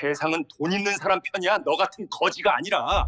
세상은 돈 있는 사람 편이야. 너 같은 거지가 아니라.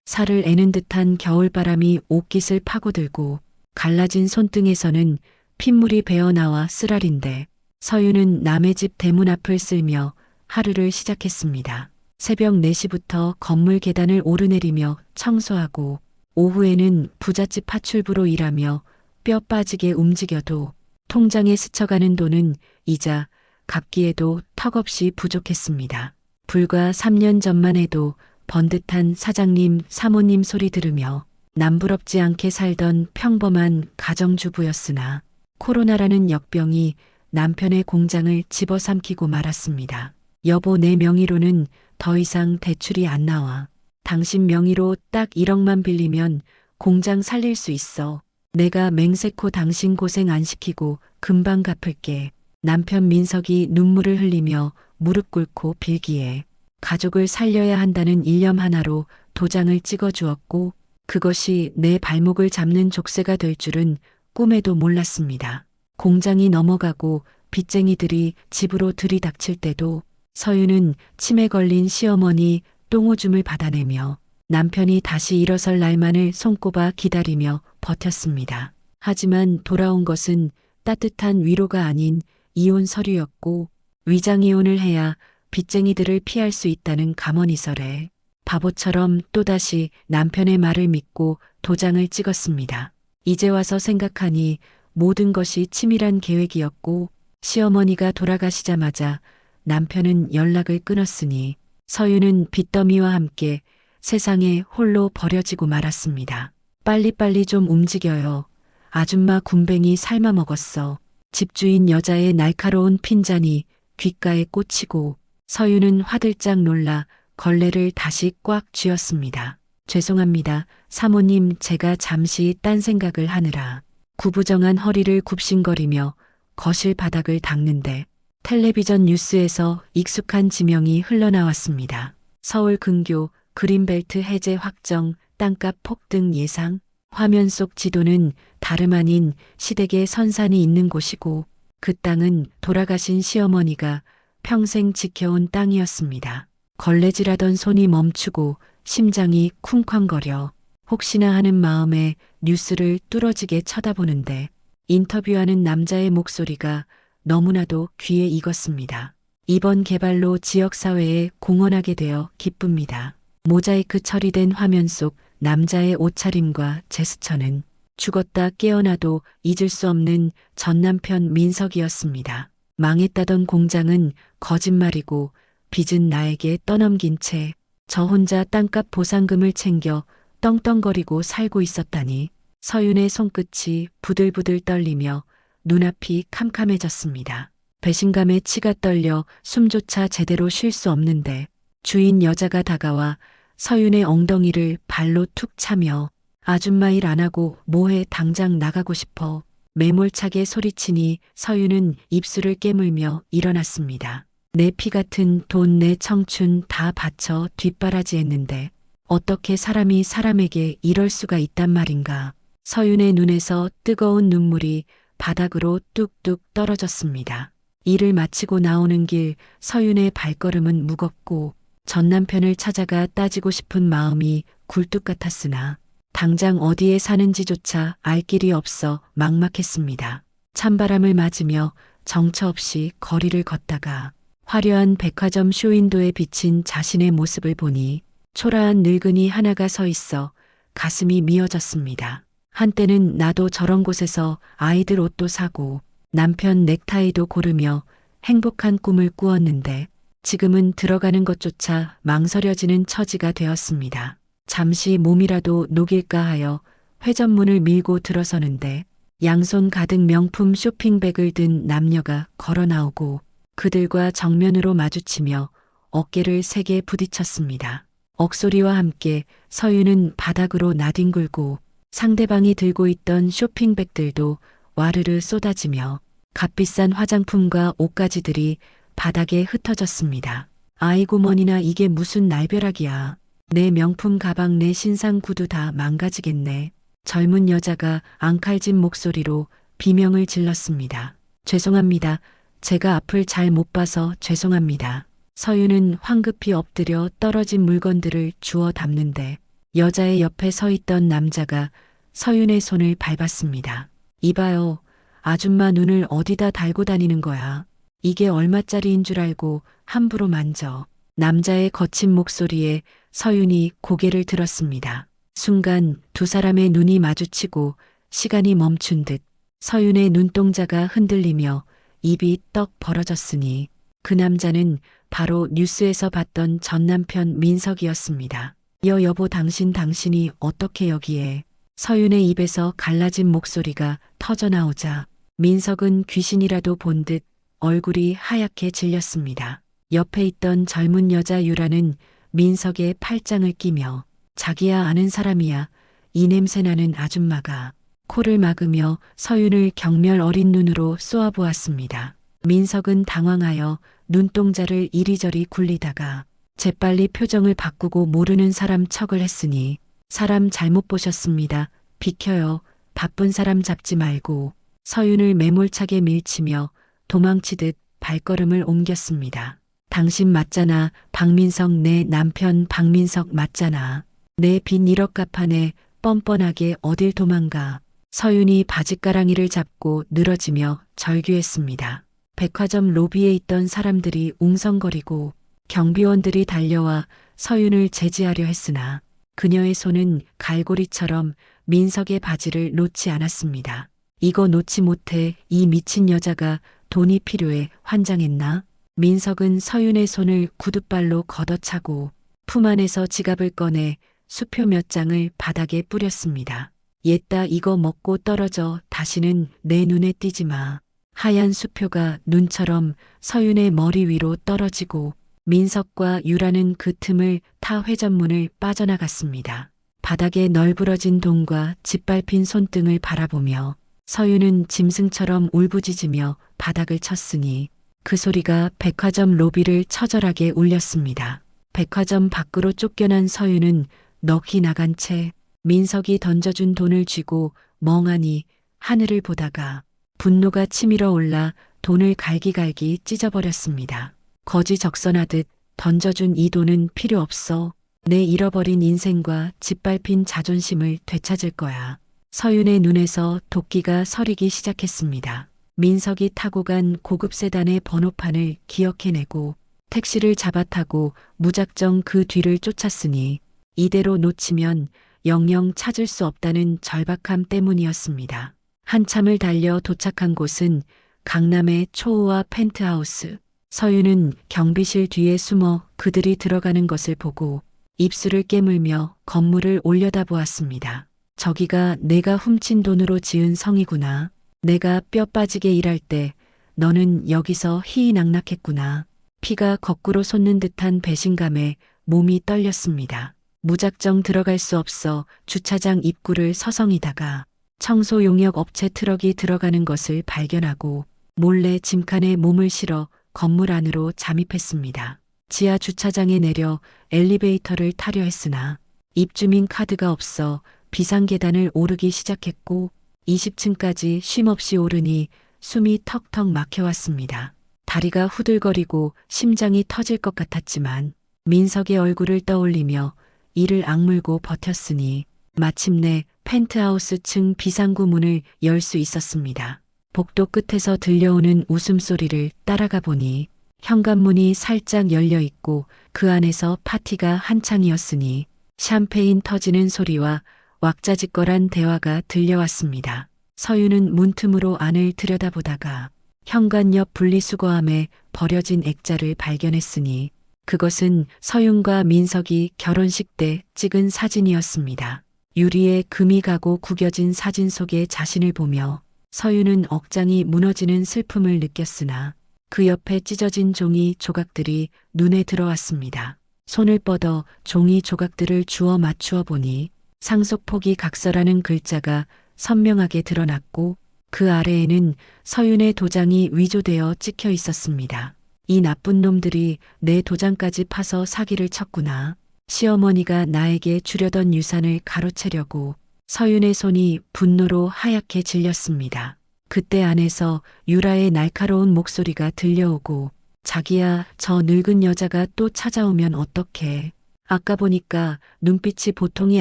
살을 애는 듯한 겨울바람이 옷깃을 파고들고 갈라진 손등에서는 핏물이 배어나와 쓰라린데 서유는 남의 집 대문 앞을 쓸며 하루를 시작했습니다. 새벽 4시부터 건물 계단을 오르내리며 청소하고 오후에는 부잣집 파출부로 일하며 뼈 빠지게 움직여도 통장에 스쳐가는 돈은 이자, 갚기에도 턱없이 부족했습니다. 불과 3년 전만 해도 번듯한 사장님, 사모님 소리 들으며 남부럽지 않게 살던 평범한 가정주부였으나 코로나라는 역병이 남편의 공장을 집어삼키고 말았습니다. 여보, 내 명의로는 더 이상 대출이 안 나와. 당신 명의로 딱 1억만 빌리면 공장 살릴 수 있어. 내가 맹세코 당신 고생 안 시키고 금방 갚을게. 남편 민석이 눈물을 흘리며 무릎 꿇고 빌기에 가족을 살려야 한다는 일념 하나로 도장을 찍어 주었고 그것이 내 발목을 잡는 족쇄가 될 줄은 꿈에도 몰랐습니다. 공장이 넘어가고 빚쟁이들이 집으로 들이닥칠 때도 서유는 치매 걸린 시어머니 똥오줌을 받아내며 남편이 다시 일어설 날만을 손꼽아 기다리며 버텼습니다. 하지만 돌아온 것은 따뜻한 위로가 아닌 이혼 서류였고 위장이혼을 해야 빚쟁이들을 피할 수 있다는 감언이설에 바보처럼 또다시 남편의 말을 믿고 도장을 찍었습니다. 이제 와서 생각하니 모든 것이 치밀한 계획이었고 시어머니가 돌아가시자마자 남편은 연락을 끊었으니 서유는 빚더미와 함께 세상에 홀로 버려지고 말았습니다. 빨리빨리 좀 움직여요. 아줌마 군뱅이 삶아 먹었어. 집주인 여자의 날카로운 핀잔이 귓가에 꽂히고 서유는 화들짝 놀라 걸레를 다시 꽉 쥐었습니다. 죄송합니다. 사모님, 제가 잠시 딴 생각을 하느라. 구부정한 허리를 굽신거리며 거실 바닥을 닦는데 텔레비전 뉴스에서 익숙한 지명이 흘러나왔습니다. 서울 근교 그린벨트 해제 확정, 땅값 폭등 예상. 화면 속 지도는 다름 아닌 시댁의 선산이 있는 곳이고 그 땅은 돌아가신 시어머니가 평생 지켜온 땅이었습니다. 걸레질하던 손이 멈추고 심장이 쿵쾅거려 혹시나 하는 마음에 뉴스를 뚫어지게 쳐다보는데 인터뷰하는 남자의 목소리가 너무나도 귀에 익었습니다. 이번 개발로 지역사회에 공헌하게 되어 기쁩니다. 모자이크 처리된 화면 속 남자의 옷차림과 제스처는 죽었다 깨어나도 잊을 수 없는 전남편 민석이었습니다. 망했다던 공장은 거짓말이고 빚은 나에게 떠넘긴 채 저 혼자 땅값 보상금을 챙겨 떵떵거리고 살고 있었다니 서윤의 손끝이 부들부들 떨리며 눈앞이 캄캄해졌습니다. 배신감에 치가 떨려 숨조차 제대로 쉴 수 없는데 주인 여자가 다가와 서윤의 엉덩이를 발로 툭 차며 아줌마 일 안 하고 뭐해, 당장 나가고 싶어. 매몰차게 소리치니 서윤은 입술을 깨물며 일어났습니다. 내 피 같은 돈, 내 청춘 다 바쳐 뒷바라지했는데 어떻게 사람이 사람에게 이럴 수가 있단 말인가. 서윤의 눈에서 뜨거운 눈물이 바닥으로 뚝뚝 떨어졌습니다. 일을 마치고 나오는 길 서윤의 발걸음은 무겁고 전 남편을 찾아가 따지고 싶은 마음이 굴뚝 같았으나 당장 어디에 사는지조차 알 길이 없어 막막했습니다. 찬바람을 맞으며 정처 없이 거리를 걷다가 화려한 백화점 쇼윈도에 비친 자신의 모습을 보니 초라한 늙은이 하나가 서 있어 가슴이 미어졌습니다. 한때는 나도 저런 곳에서 아이들 옷도 사고 남편 넥타이도 고르며 행복한 꿈을 꾸었는데 지금은 들어가는 것조차 망설여지는 처지가 되었습니다. 잠시 몸이라도 녹일까 하여 회전문을 밀고 들어서는데 양손 가득 명품 쇼핑백을 든 남녀가 걸어 나오고 그들과 정면으로 마주치며 어깨를 세게 부딪혔습니다. 억소리와 함께 서유는 바닥으로 나뒹굴고 상대방이 들고 있던 쇼핑백들도 와르르 쏟아지며 값비싼 화장품과 옷가지들이 바닥에 흩어졌습니다. 아이고 머니나, 이게 무슨 날벼락이야. 내 명품 가방, 내 신상 구두 다 망가지겠네. 젊은 여자가 앙칼진 목소리로 비명을 질렀습니다. 죄송합니다. 제가 앞을 잘 못 봐서 죄송합니다. 서윤은 황급히 엎드려 떨어진 물건들을 주워 담는데 여자의 옆에 서 있던 남자가 서윤의 손을 밟았습니다. 이봐요. 아줌마 눈을 어디다 달고 다니는 거야. 이게 얼마짜리인 줄 알고 함부로 만져. 남자의 거친 목소리에 서윤이 고개를 들었습니다. 순간 두 사람의 눈이 마주치고 시간이 멈춘 듯 서윤의 눈동자가 흔들리며 입이 떡 벌어졌으니 그 남자는 바로 뉴스에서 봤던 전 남편 민석이었습니다. 여보 당신이 어떻게 여기에. 서윤의 입에서 갈라진 목소리가 터져나오자 민석은 귀신이라도 본 듯 얼굴이 하얗게 질렸습니다. 옆에 있던 젊은 여자 유라는 민석의 팔짱을 끼며 자기야 아는 사람이야. 이 냄새나는 아줌마가. 코를 막으며 서윤을 경멸 어린 눈으로 쏘아보았습니다. 민석은 당황하여 눈동자를 이리저리 굴리다가 재빨리 표정을 바꾸고 모르는 사람 척을 했으니 사람 잘못 보셨습니다. 비켜요. 바쁜 사람 잡지 말고. 서윤을 매몰차게 밀치며 도망치듯 발걸음을 옮겼습니다. 당신 맞잖아. 박민석 내 남편 박민석 맞잖아. 내 빚 1억 갚아내. 뻔뻔하게 어딜 도망가. 서윤이 바짓가랑이를 잡고 늘어지며 절규했습니다. 백화점 로비에 있던 사람들이 웅성거리고 경비원들이 달려와 서윤을 제지하려 했으나 그녀의 손은 갈고리처럼 민석의 바지를 놓지 않았습니다. 이거 놓지 못해. 이 미친 여자가 돈이 필요해 환장했나? 민석은 서윤의 손을 구둣발로 걷어차고 품 안에서 지갑을 꺼내 수표 몇 장을 바닥에 뿌렸습니다. 옛다 이거 먹고 떨어져. 다시는 내 눈에 띄지 마. 하얀 수표가 눈처럼 서윤의 머리 위로 떨어지고 민석과 유라는 그 틈을 타 회전문을 빠져나갔습니다. 바닥에 널브러진 돈과 짓밟힌 손등을 바라보며 서윤은 짐승처럼 울부짖으며 바닥을 쳤으니 그 소리가 백화점 로비를 처절하게 울렸습니다. 백화점 밖으로 쫓겨난 서윤은 넋이 나간 채 민석이 던져준 돈을 쥐고 멍하니 하늘을 보다가 분노가 치밀어 올라 돈을 갈기갈기 찢어버렸습니다. 거지적선하듯 던져준 이 돈은 필요 없어. 내 잃어버린 인생과 짓밟힌 자존심을 되찾을 거야. 서윤의 눈에서 도끼가 서리기 시작했습니다. 민석이 타고 간 고급 세단의 번호판을 기억해내고 택시를 잡아타고 무작정 그 뒤를 쫓았으니 이대로 놓치면 영영 찾을 수 없다는 절박함 때문이었습니다. 한참을 달려 도착한 곳은 강남의 초호화 펜트하우스. 서윤은 경비실 뒤에 숨어 그들이 들어가는 것을 보고 입술을 깨물며 건물을 올려다보았습니다. 저기가 내가 훔친 돈으로 지은 성이구나. 내가 뼈 빠지게 일할 때 너는 여기서 희희낙낙했구나. 피가 거꾸로 솟는 듯한 배신감에 몸이 떨렸습니다. 무작정 들어갈 수 없어 주차장 입구를 서성이다가 청소 용역 업체 트럭이 들어가는 것을 발견하고 몰래 짐칸에 몸을 실어 건물 안으로 잠입했습니다. 지하 주차장에 내려 엘리베이터를 타려 했으나 입주민 카드가 없어 비상계단을 오르기 시작했고 20층까지 쉼없이 오르니 숨이 턱턱 막혀왔습니다. 다리가 후들거리고 심장이 터질 것 같았지만 민석의 얼굴을 떠올리며 이를 악물고 버텼으니 마침내 펜트하우스 층 비상구 문을 열 수 있었습니다. 복도 끝에서 들려오는 웃음소리를 따라가 보니 현관문이 살짝 열려 있고 그 안에서 파티가 한창이었으니 샴페인 터지는 소리와 왁자지껄한 대화가 들려왔습니다. 서윤은 문틈으로 안을 들여다보다가 현관 옆 분리수거함에 버려진 액자를 발견했으니 그것은 서윤과 민석이 결혼식 때 찍은 사진이었습니다. 유리에 금이 가고 구겨진 사진 속의 자신을 보며 서윤은 억장이 무너지는 슬픔을 느꼈으나 그 옆에 찢어진 종이 조각들이 눈에 들어왔습니다. 손을 뻗어 종이 조각들을 주워 맞추어 보니 상속폭이 각서라는 글자가 선명하게 드러났고 그 아래에는 서윤의 도장이 위조되어 찍혀 있었습니다. 이 나쁜 놈들이 내 도장까지 파서 사기를 쳤구나. 시어머니가 나에게 주려던 유산을 가로채려고. 서윤의 손이 분노로 하얗게 질렸습니다. 그때 안에서 유라의 날카로운 목소리가 들려오고 자기야, 저 늙은 여자가 또 찾아오면 어떡해. 아까 보니까 눈빛이 보통이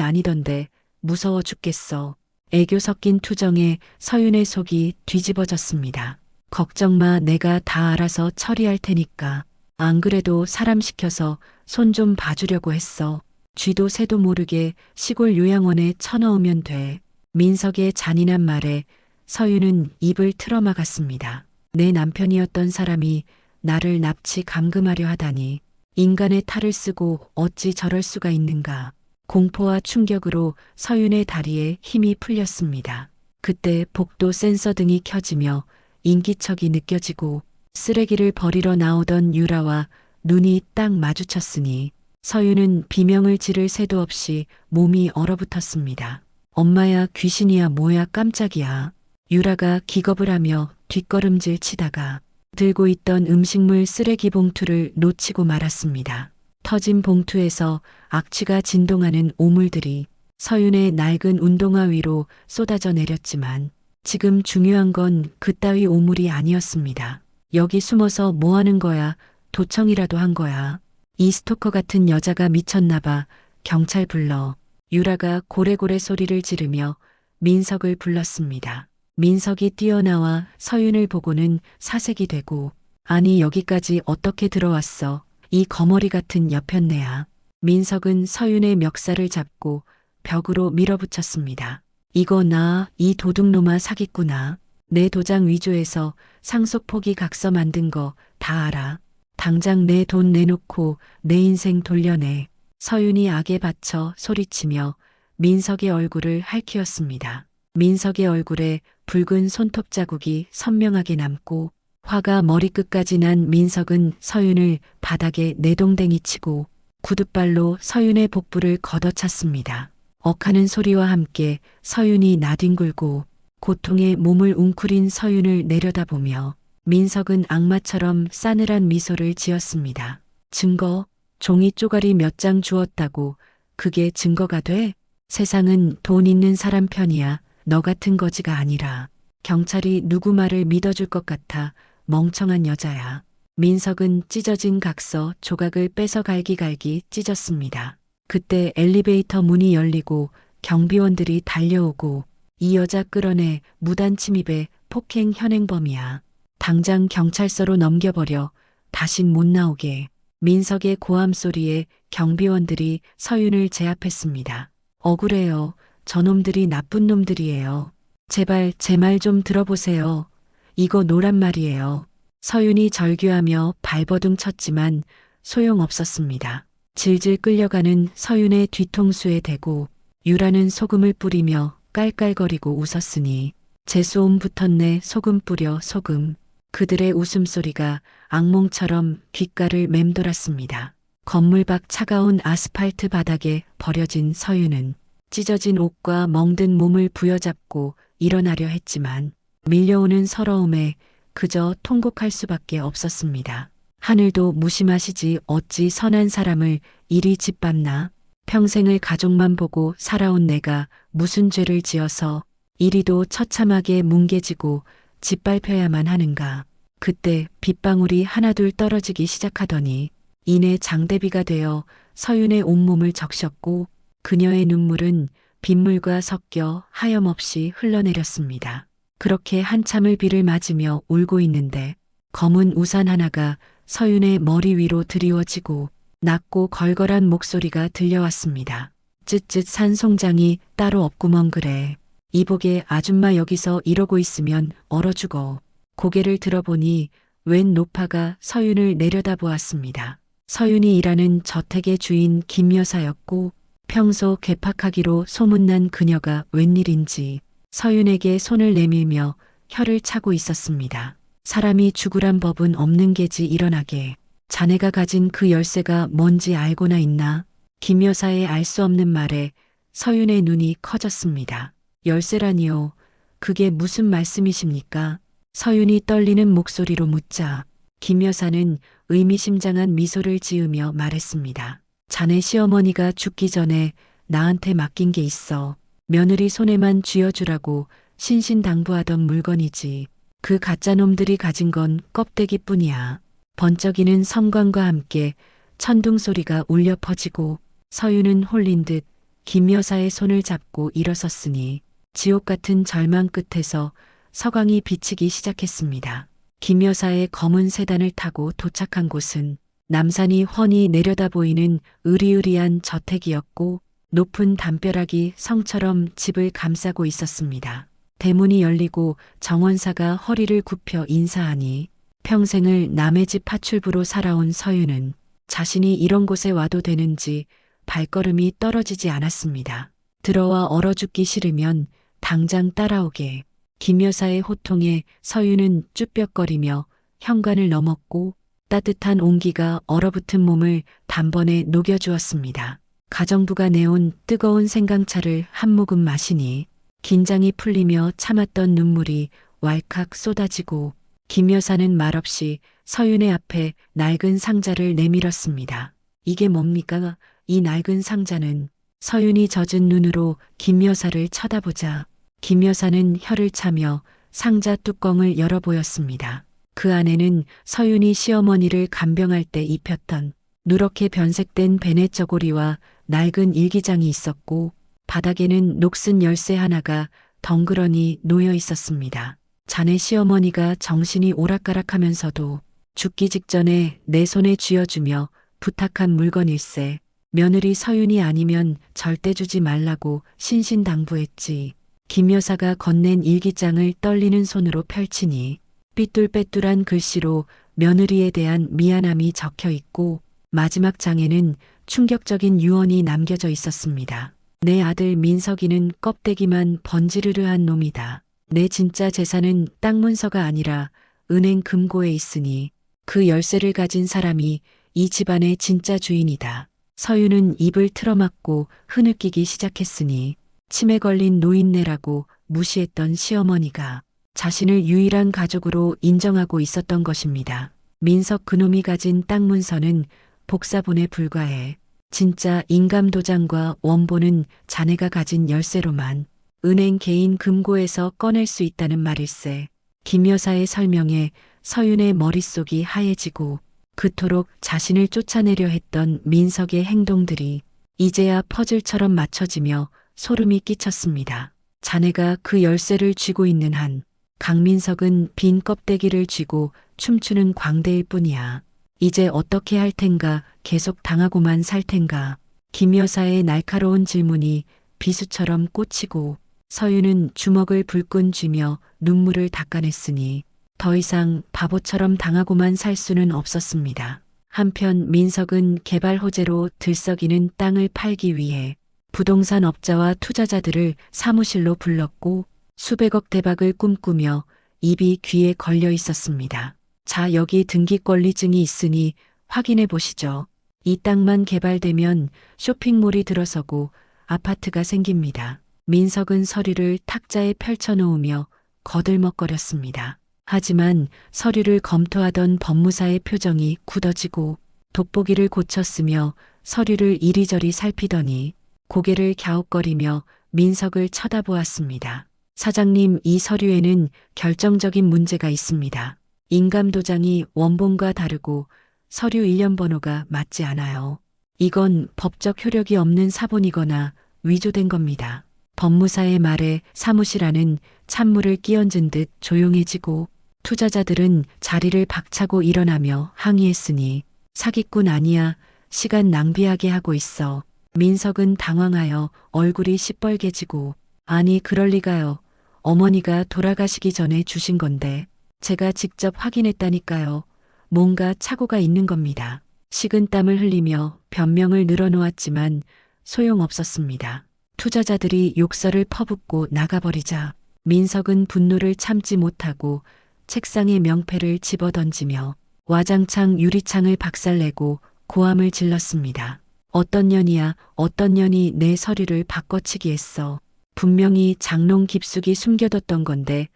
아니던데 무서워 죽겠어. 애교 섞인 투정에 서윤의 속이 뒤집어졌습니다. 걱정 마, 내가 다 알아서 처리할 테니까. 안 그래도 사람 시켜서 손 좀 봐주려고 했어. 쥐도 새도 모르게 시골 요양원에 쳐넣으면 돼. 민석의 잔인한 말에 서윤은 입을 틀어막았습니다. 내 남편이었던 사람이 나를 납치 감금하려 하다니. 인간의 탈을 쓰고 어찌 저럴 수가 있는가. 공포와 충격으로 서윤의 다리에 힘이 풀렸습니다. 그때 복도 센서 등이 켜지며 인기척이 느껴지고 쓰레기를 버리러 나오던 유라와 눈이 딱 마주쳤으니 서윤은 비명을 지를 새도 없이 몸이 얼어붙었습니다. 엄마야, 귀신이야, 뭐야, 깜짝이야. 유라가 기겁을 하며 뒷걸음질 치다가 들고 있던 음식물 쓰레기 봉투를 놓치고 말았습니다. 터진 봉투에서 악취가 진동하는 오물들이 서윤의 낡은 운동화 위로 쏟아져 내렸지만 지금 중요한 건 그따위 오물이 아니었습니다. 여기 숨어서 뭐 하는 거야? 도청이라도 한 거야. 이 스토커 같은 여자가 미쳤나 봐. 경찰 불러. 유라가 고래고래 소리를 지르며 민석을 불렀습니다. 민석이 뛰어나와 서윤을 보고는 사색이 되고, 아니 여기까지 어떻게 들어왔어? 이 거머리 같은 여편네야. 민석은 서윤의 멱살을 잡고 벽으로 밀어붙였습니다. 이거 나, 이 도둑놈아 사기꾼아. 내 도장 위조해서 상속 포기 각서 만든 거 다 알아. 당장 내 돈 내놓고 내 인생 돌려내. 서윤이 악에 받쳐 소리치며 민석의 얼굴을 핥히었습니다. 민석의 얼굴에 붉은 손톱 자국이 선명하게 남고 화가 머리끝까지 난 민석은 서윤을 바닥에 내동댕이 치고 구둣발로 서윤의 복부를 걷어찼습니다. 억하는 소리와 함께 서윤이 나뒹굴고 고통에 몸을 웅크린 서윤을 내려다보며 민석은 악마처럼 싸늘한 미소를 지었습니다. 증거, 종이 쪼가리 몇 장 주었다고 그게 증거가 돼? 세상은 돈 있는 사람 편이야. 너 같은 거지가 아니라. 경찰이 누구 말을 믿어줄 것 같아. 멍청한 여자야. 민석은 찢어진 각서 조각을 빼서 갈기갈기 찢었습니다. 그때 엘리베이터 문이 열리고 경비원들이 달려오고 이 여자 끌어내 무단 침입에 폭행 현행범이야. 당장 경찰서로 넘겨버려. 다신 못 나오게. 민석의 고함 소리에 경비원들이 서윤을 제압했습니다. 억울해요. 저놈들이 나쁜 놈들이에요. 제발 제 말 좀 들어보세요. 이거 노란 말이에요. 서윤이 절규하며 발버둥 쳤지만 소용없었습니다. 질질 끌려가는 서윤의 뒤통수에 대고 유라는 소금을 뿌리며 깔깔거리고 웃었으니 재수옴 붙었네. 소금 뿌려 소금. 그들의 웃음소리가 악몽처럼 귓가를 맴돌았습니다. 건물 밖 차가운 아스팔트 바닥에 버려진 서윤은 찢어진 옷과 멍든 몸을 부여잡고 일어나려 했지만 밀려오는 서러움에 그저 통곡할 수밖에 없었습니다. 하늘도 무심하시지 어찌 선한 사람을 이리 짓밟나. 평생을 가족만 보고 살아온 내가 무슨 죄를 지어서 이리도 처참하게 뭉개지고 짓밟혀야만 하는가. 그때 빗방울이 하나둘 떨어지기 시작하더니 이내 장대비가 되어 서윤의 온몸을 적셨고 그녀의 눈물은 빗물과 섞여 하염없이 흘러내렸습니다. 그렇게 한참을 비를 맞으며 울고 있는데 검은 우산 하나가 서윤의 머리 위로 드리워지고 낮고 걸걸한 목소리가 들려왔습니다. 쯧쯧 산송장이 따로 없구먼 그래. 이복의 아줌마 여기서 이러고 있으면 얼어 죽어. 고개를 들어보니 웬 노파가 서윤을 내려다보았습니다. 서윤이 일하는 저택의 주인 김 여사였고 평소 괴팍하기로 소문난 그녀가 웬일인지 서윤에게 손을 내밀며 혀를 차고 있었습니다. 사람이 죽으란 법은 없는 게지 일어나게. 자네가 가진 그 열쇠가 뭔지 알고나 있나? 김 여사의 알 수 없는 말에 서윤의 눈이 커졌습니다. 열쇠라니요. 그게 무슨 말씀이십니까? 서윤이 떨리는 목소리로 묻자 김 여사는 의미심장한 미소를 지으며 말했습니다. 자네 시어머니가 죽기 전에 나한테 맡긴 게 있어. 며느리 손에만 쥐어주라고 신신당부하던 물건이지. 그 가짜놈들이 가진 건 껍데기뿐이야. 번쩍이는 성광과 함께 천둥 소리가 울려 퍼지고 서유는 홀린 듯 김 여사의 손을 잡고 일어섰으니 지옥 같은 절망 끝에서 서광이 비치기 시작했습니다. 김 여사의 검은 세단을 타고 도착한 곳은 남산이 훤히 내려다 보이는 으리으리한 저택이었고 높은 담벼락이 성처럼 집을 감싸고 있었습니다. 대문이 열리고 정원사가 허리를 굽혀 인사하니 평생을 남의 집 파출부로 살아온 서유는 자신이 이런 곳에 와도 되는지 발걸음이 떨어지지 않았습니다. 들어와 얼어 죽기 싫으면 당장 따라오게. 김 여사의 호통에 서유는 쭈뼛거리며 현관을 넘었고 따뜻한 온기가 얼어붙은 몸을 단번에 녹여주었습니다. 가정부가 내온 뜨거운 생강차를 한 모금 마시니 긴장이 풀리며 참았던 눈물이 왈칵 쏟아지고 김 여사는 말없이 서윤의 앞에 낡은 상자를 내밀었습니다. 이게 뭡니까? 이 낡은 상자는. 서윤이 젖은 눈으로 김 여사를 쳐다보자 김 여사는 혀를 차며 상자 뚜껑을 열어 보였습니다. 그 안에는 서윤이 시어머니를 간병할 때 입혔던 누렇게 변색된 베네 저고리와 낡은 일기장이 있었고 바닥에는 녹슨 열쇠 하나가 덩그러니 놓여 있었습니다. 자네 시어머니가 정신이 오락가락하면서도 죽기 직전에 내 손에 쥐어주며 부탁한 물건일세. 며느리 서윤이 아니면 절대 주지 말라고 신신당부했지. 김 여사가 건넨 일기장을 떨리는 손으로 펼치니 삐뚤빼뚤한 글씨로 며느리에 대한 미안함이 적혀 있고 마지막 장에는 충격적인 유언이 남겨져 있었습니다. 내 아들 민석이는 껍데기만 번지르르한 놈이다. 내 진짜 재산은 땅 문서가 아니라 은행 금고에 있으니 그 열쇠를 가진 사람이 이 집안의 진짜 주인이다. 서유는 입을 틀어막고 흐느끼기 시작했으니 치매 걸린 노인네라고 무시했던 시어머니가 자신을 유일한 가족으로 인정하고 있었던 것입니다. 민석 그놈이 가진 땅 문서는 복사본에 불과해 진짜 인감도장과 원본은 자네가 가진 열쇠로만 은행 개인 금고에서 꺼낼 수 있다는 말일세. 김 여사의 설명에 서윤의 머릿속이 하얘지고 그토록 자신을 쫓아내려 했던 민석의 행동들이 이제야 퍼즐처럼 맞춰지며 소름이 끼쳤습니다. 자네가 그 열쇠를 쥐고 있는 한 강민석은 빈 껍데기를 쥐고 춤추는 광대일 뿐이야. 이제 어떻게 할 텐가 계속 당하고만 살 텐가. 김 여사의 날카로운 질문이 비수처럼 꽂히고 서유는 주먹을 불끈 쥐며 눈물을 닦아냈으니 더 이상 바보처럼 당하고만 살 수는 없었습니다. 한편 민석은 개발 호재로 들썩이는 땅을 팔기 위해 부동산 업자와 투자자들을 사무실로 불렀고 수백억 대박을 꿈꾸며 입이 귀에 걸려 있었습니다. 자, 여기 등기권리증이 있으니 확인해 보시죠. 이 땅만 개발되면 쇼핑몰이 들어서고 아파트가 생깁니다. 민석은 서류를 탁자에 펼쳐놓으며 거들먹거렸습니다. 하지만 서류를 검토하던 법무사의 표정이 굳어지고 돋보기를 고쳤으며 서류를 이리저리 살피더니 고개를 갸웃거리며 민석을 쳐다보았습니다. 사장님, 이 서류에는 결정적인 문제가 있습니다. 인감도장이 원본과 다르고 서류 일련 번호가 맞지 않아요. 이건 법적 효력이 없는 사본이거나 위조된 겁니다. 법무사의 말에 사무실 안은 찬물을 끼얹은 듯 조용해지고 투자자들은 자리를 박차고 일어나며 항의했으니 사기꾼 아니야. 시간 낭비하게 하고 있어. 민석은 당황하여 얼굴이 시뻘개지고 아니 그럴 리가요. 어머니가 돌아가시기 전에 주신 건데 제가 직접 확인했다니까요. 뭔가 착오가 있는 겁니다. 식은땀을 흘리며 변명을 늘어놓았지만 소용없었습니다. 투자자들이 욕설을 퍼붓고 나가버리자 민석은 분노를 참지 못하고 책상에 명패를 집어던지며 와장창 유리창을 박살내고 고함을 질렀습니다. 어떤 년이야, 어떤 년이 내 서류를 바꿔치기 했어. 분명히 장롱 깊숙이 숨겨뒀던 건데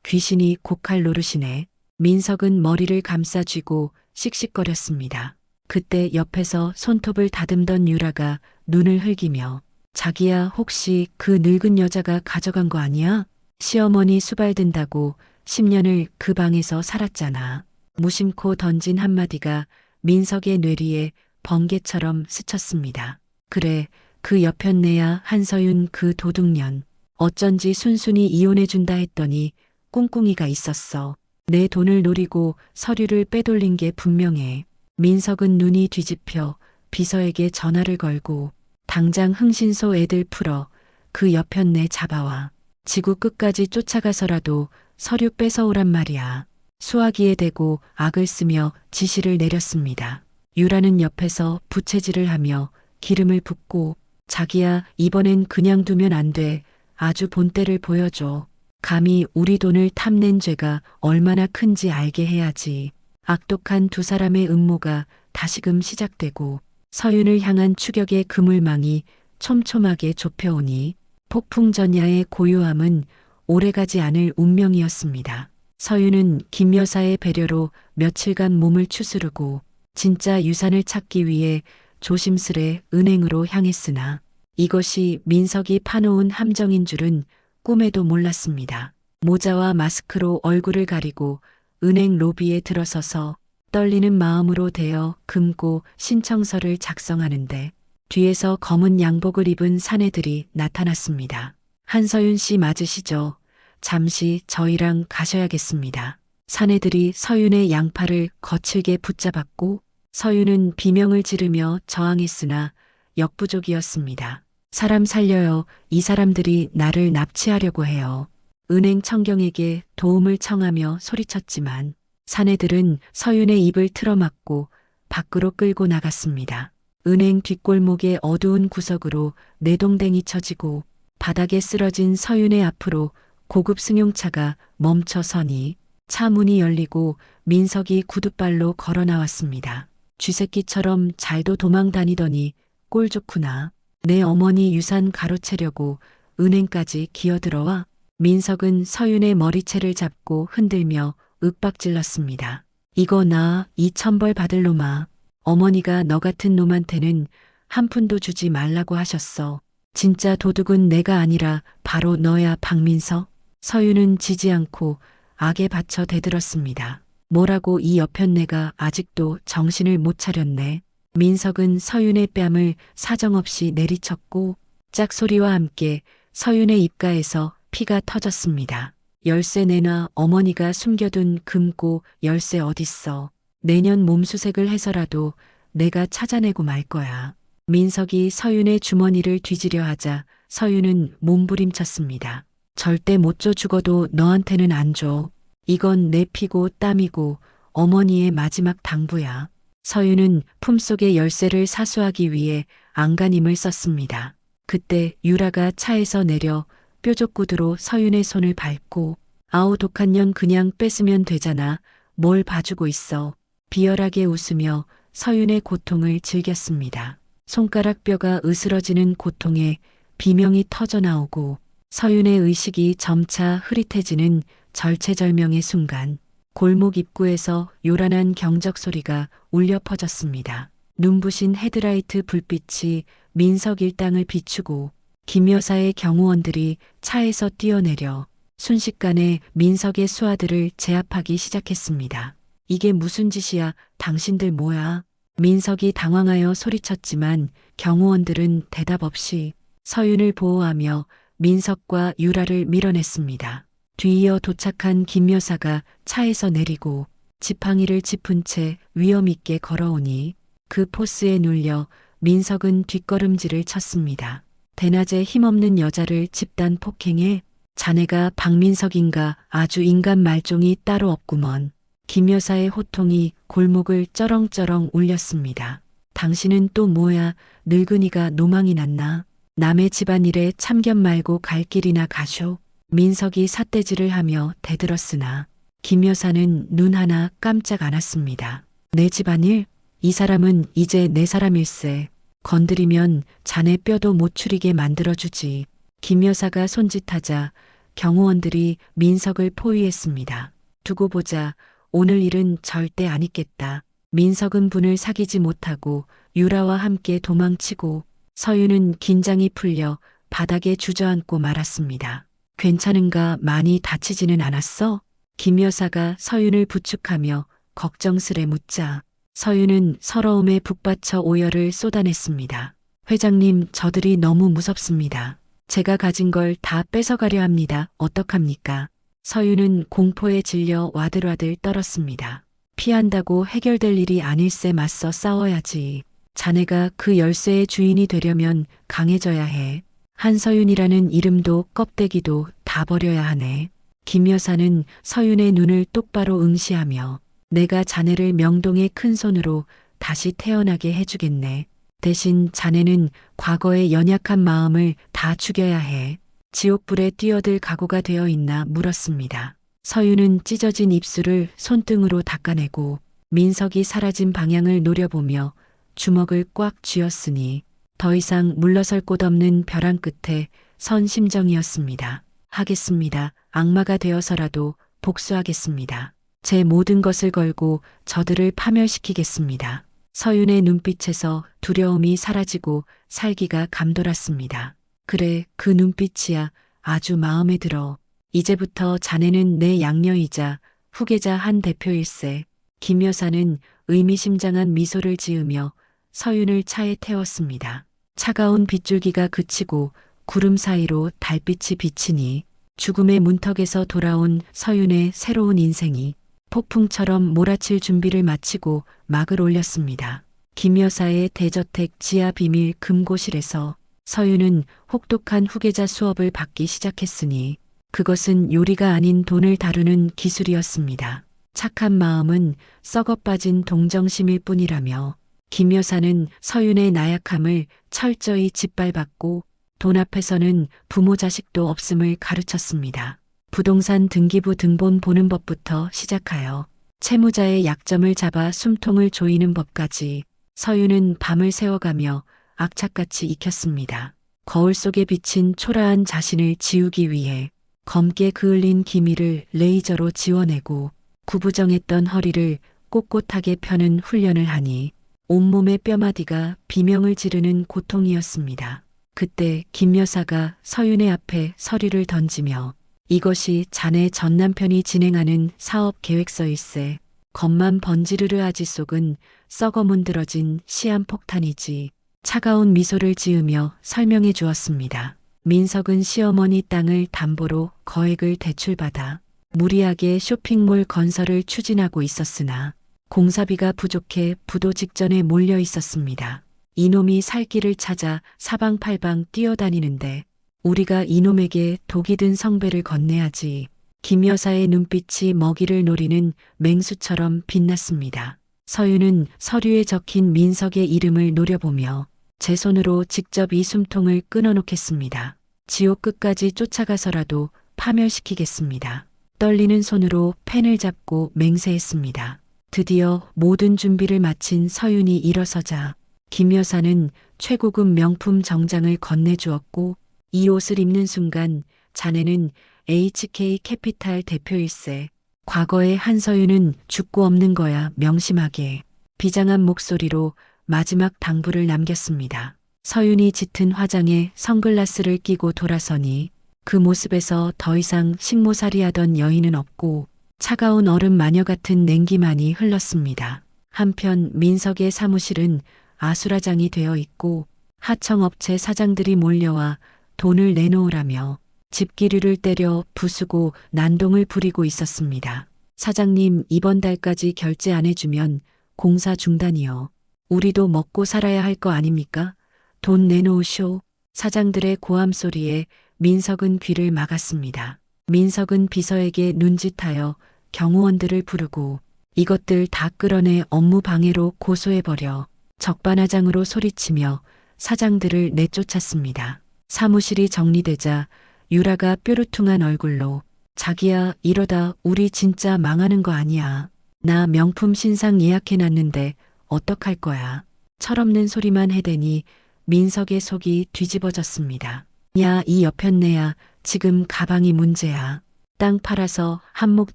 귀신이 고칼 노릇이네. 민석은 머리를 감싸쥐고 씩씩거렸습니다. 그때 옆에서 손톱을 다듬던 유라가 눈을 흘기며 자기야, 혹시 그 늙은 여자가 가져간 거 아니야? 시어머니 수발든다고 10년을 그 방에서 살았잖아. 무심코 던진 한마디가 민석의 뇌리에 번개처럼 스쳤습니다. 그래, 그 여편네야 한서윤 그 도둑년. 어쩐지 순순히 이혼해준다 했더니 꿍꿍이가 있었어. 내 돈을 노리고 서류를 빼돌린 게 분명해. 민석은 눈이 뒤집혀 비서에게 전화를 걸고 당장 흥신소 애들 풀어 그 여편네 잡아와. 지구 끝까지 쫓아가서라도 서류 뺏어오란 말이야. 수화기에 대고 악을 쓰며 지시를 내렸습니다. 유라는 옆에서 부채질을 하며 기름을 붓고 자기야 이번엔 그냥 두면 안 돼. 아주 본때를 보여줘. 감히 우리 돈을 탐낸 죄가 얼마나 큰지 알게 해야지. 악독한 두 사람의 음모가 다시금 시작되고 서윤을 향한 추격의 그물망이 촘촘하게 좁혀오니 폭풍전야의 고요함은 오래가지 않을 운명이었습니다. 서윤은 김 여사의 배려로 며칠간 몸을 추스르고 진짜 유산을 찾기 위해 조심스레 은행으로 향했으나 이것이 민석이 파놓은 함정인 줄은 꿈에도 몰랐습니다. 모자와 마스크로 얼굴을 가리고 은행 로비에 들어서서 떨리는 마음으로 대어 금고 신청서를 작성하는데 뒤에서 검은 양복을 입은 사내들이 나타났습니다. 한서윤 씨 맞으시죠? 잠시 저희랑 가셔야겠습니다. 사내들이 서윤의 양팔을 거칠게 붙잡았고 서윤은 비명을 지르며 저항했으나 역부족이었습니다. 사람 살려요. 이 사람들이 나를 납치하려고 해요. 은행 청경에게 도움을 청하며 소리쳤지만 사내들은 서윤의 입을 틀어막고 밖으로 끌고 나갔습니다. 은행 뒷골목의 어두운 구석으로 내동댕이 쳐지고 바닥에 쓰러진 서윤의 앞으로 고급 승용차가 멈춰서니 차 문이 열리고 민석이 구둣발로 걸어 나왔습니다. 쥐새끼처럼 잘도 도망 다니더니 꼴 좋구나. 내 어머니 유산 가로채려고 은행까지 기어들어와. 민석은 서윤의 머리채를 잡고 흔들며 윽박질렀습니다. 이거 나 2,000벌 받을 놈아. 어머니가 너 같은 놈한테는 한 푼도 주지 말라고 하셨어. 진짜 도둑은 내가 아니라 바로 너야 박민석. 서윤은 지지 않고 악에 받쳐 대들었습니다. 뭐라고 이 여편네가 아직도 정신을 못 차렸네. 민석은 서윤의 뺨을 사정없이 내리쳤고 짝소리와 함께 서윤의 입가에서 피가 터졌습니다. 열쇠 내놔. 어머니가 숨겨둔 금고 열쇠 어딨어. 내년 몸수색을 해서라도 내가 찾아내고 말 거야. 민석이 서윤의 주머니를 뒤지려 하자 서윤은 몸부림쳤습니다. 절대 못 줘. 죽어도 너한테는 안 줘. 이건 내 피고 땀이고 어머니의 마지막 당부야. 서윤은 품속의 열쇠를 사수하기 위해 안간힘을 썼습니다. 그때 유라가 차에서 내려 뾰족구두로 서윤의 손을 밟고 아우 독한 년 그냥 뺏으면 되잖아. 뭘 봐주고 있어. 비열하게 웃으며 서윤의 고통을 즐겼습니다. 손가락 뼈가 으스러지는 고통에 비명이 터져 나오고 서윤의 의식이 점차 흐릿해지는 절체절명의 순간 골목 입구에서 요란한 경적 소리가 울려 퍼졌습니다. 눈부신 헤드라이트 불빛이 민석 일당을 비추고 김 여사의 경호원들이 차에서 뛰어내려 순식간에 민석의 수하들을 제압하기 시작했습니다. 이게 무슨 짓이야? 당신들 뭐야? 민석이 당황하여 소리쳤지만 경호원들은 대답 없이 서윤을 보호하며 민석과 유라를 밀어냈습니다. 뒤이어 도착한 김 여사가 차에서 내리고 지팡이를 짚은 채 위험 있게 걸어오니 그 포스에 눌려 민석은 뒷걸음질을 쳤습니다. 대낮에 힘없는 여자를 집단 폭행해 자네가 박민석인가. 아주 인간 말종이 따로 없구먼. 김 여사의 호통이 골목을 쩌렁쩌렁 울렸습니다. 당신은 또 뭐야? 늙은이가 노망이 났나? 남의 집안일에 참견 말고 갈 길이나 가쇼. 민석이 삿대질을 하며 대들었으나 김 여사는 눈 하나 깜짝 안 왔습니다. 내 집안일? 이 사람은 이제 내 사람일세. 건드리면 자네 뼈도 못 추리게 만들어주지. 김 여사가 손짓하자 경호원들이 민석을 포위했습니다. 두고 보자. 오늘 일은 절대 안 있겠다. 민석은 분을 사귀지 못하고 유라와 함께 도망치고 서윤은 긴장이 풀려 바닥에 주저앉고 말았습니다. 괜찮은가? 많이 다치지는 않았어? 김 여사가 서윤을 부축하며 걱정스레 묻자 서윤은 서러움에 북받쳐 오열을 쏟아냈습니다. 회장님, 저들이 너무 무섭습니다. 제가 가진 걸 다 뺏어가려 합니다. 어떡합니까? 서윤은 공포에 질려 와들와들 떨었습니다. 피한다고 해결될 일이 아닐세. 맞서 싸워야지. 자네가 그 열쇠의 주인이 되려면 강해져야 해. 한서윤이라는 이름도 껍데기도 다 버려야 하네. 김 여사는 서윤의 눈을 똑바로 응시하며 내가 자네를 명동의 큰손으로 다시 태어나게 해주겠네. 대신 자네는 과거의 연약한 마음을 다 죽여야 해. 지옥불에 뛰어들 각오가 되어 있나 물었습니다. 서윤은 찢어진 입술을 손등으로 닦아내고 민석이 사라진 방향을 노려보며 주먹을 꽉 쥐었으니 더 이상 물러설 곳 없는 벼랑 끝에 선 심정이었습니다. 하겠습니다. 악마가 되어서라도 복수하겠습니다. 제 모든 것을 걸고 저들을 파멸시키겠습니다. 서윤의 눈빛에서 두려움이 사라지고 살기가 감돌았습니다. 그래, 그 눈빛이야. 아주 마음에 들어. 이제부터 자네는 내 양녀이자 후계자 한 대표일세. 김 여사는 의미심장한 미소를 지으며 서윤을 차에 태웠습니다. 차가운 빗줄기가 그치고 구름 사이로 달빛이 비치니 죽음의 문턱에서 돌아온 서윤의 새로운 인생이 폭풍처럼 몰아칠 준비를 마치고 막을 올렸습니다. 김 여사의 대저택 지하 비밀 금고실에서 서윤은 혹독한 후계자 수업을 받기 시작했으니 그것은 요리가 아닌 돈을 다루는 기술이었습니다. 착한 마음은 썩어빠진 동정심일 뿐이라며 김 여사는 서윤의 나약함을 철저히 짓밟았고 돈 앞에서는 부모 자식도 없음을 가르쳤습니다. 부동산 등기부 등본 보는 법부터 시작하여 채무자의 약점을 잡아 숨통을 조이는 법까지 서윤은 밤을 새워가며 악착같이 익혔습니다. 거울 속에 비친 초라한 자신을 지우기 위해 검게 그을린 기미를 레이저로 지워내고 구부정했던 허리를 꼿꼿하게 펴는 훈련을 하니 온몸의 뼈마디가 비명을 지르는 고통이었습니다. 그때 김 여사가 서윤의 앞에 서류를 던지며 이것이 자네 전 남편이 진행하는 사업 계획서일세. 겉만 번지르르 아지 속은 썩어 문드러진 시한폭탄이지. 차가운 미소를 지으며 설명해 주었습니다. 민석은 시어머니 땅을 담보로 거액을 대출받아 무리하게 쇼핑몰 건설을 추진하고 있었으나 공사비가 부족해 부도 직전에 몰려 있었습니다. 이놈이 살 길을 찾아 사방팔방 뛰어다니는데 우리가 이놈에게 독이 든 성배를 건네야지. 김 여사의 눈빛이 먹이를 노리는 맹수처럼 빛났습니다. 서윤은 서류에 적힌 민석의 이름을 노려보며 제 손으로 직접 이 숨통을 끊어놓겠습니다. 지옥 끝까지 쫓아가서라도 파멸시키겠습니다. 떨리는 손으로 펜을 잡고 맹세했습니다. 드디어 모든 준비를 마친 서윤이 일어서자 김 여사는 최고급 명품 정장을 건네주었고 이 옷을 입는 순간 자네는 HK 캐피탈 대표일세. 과거의 한서윤은 죽고 없는 거야. 명심하게. 비장한 목소리로 마지막 당부를 남겼습니다. 서윤이 짙은 화장에 선글라스를 끼고 돌아서니 그 모습에서 더 이상 식모살이하던 여인은 없고 차가운 얼음 마녀 같은 냉기만이 흘렀습니다. 한편 민석의 사무실은 아수라장이 되어 있고 하청업체 사장들이 몰려와 돈을 내놓으라며 집기류를 때려 부수고 난동을 부리고 있었습니다. 사장님, 이번 달까지 결제 안 해주면 공사 중단이요. 우리도 먹고 살아야 할 거 아닙니까? 돈 내놓으쇼. 사장들의 고함 소리에 민석은 귀를 막았습니다. 민석은 비서에게 눈짓하여 경호원들을 부르고 이것들 다 끌어내 업무 방해로 고소해버려 적반하장으로 소리치며 사장들을 내쫓았습니다. 사무실이 정리되자 유라가 뾰루퉁한 얼굴로 자기야, 이러다 우리 진짜 망하는 거 아니야. 나 명품 신상 예약해놨는데 어떡할 거야. 철없는 소리만 해대니 민석의 속이 뒤집어졌습니다. 야, 이 여편네야, 지금 가방이 문제야. 땅 팔아서 한몫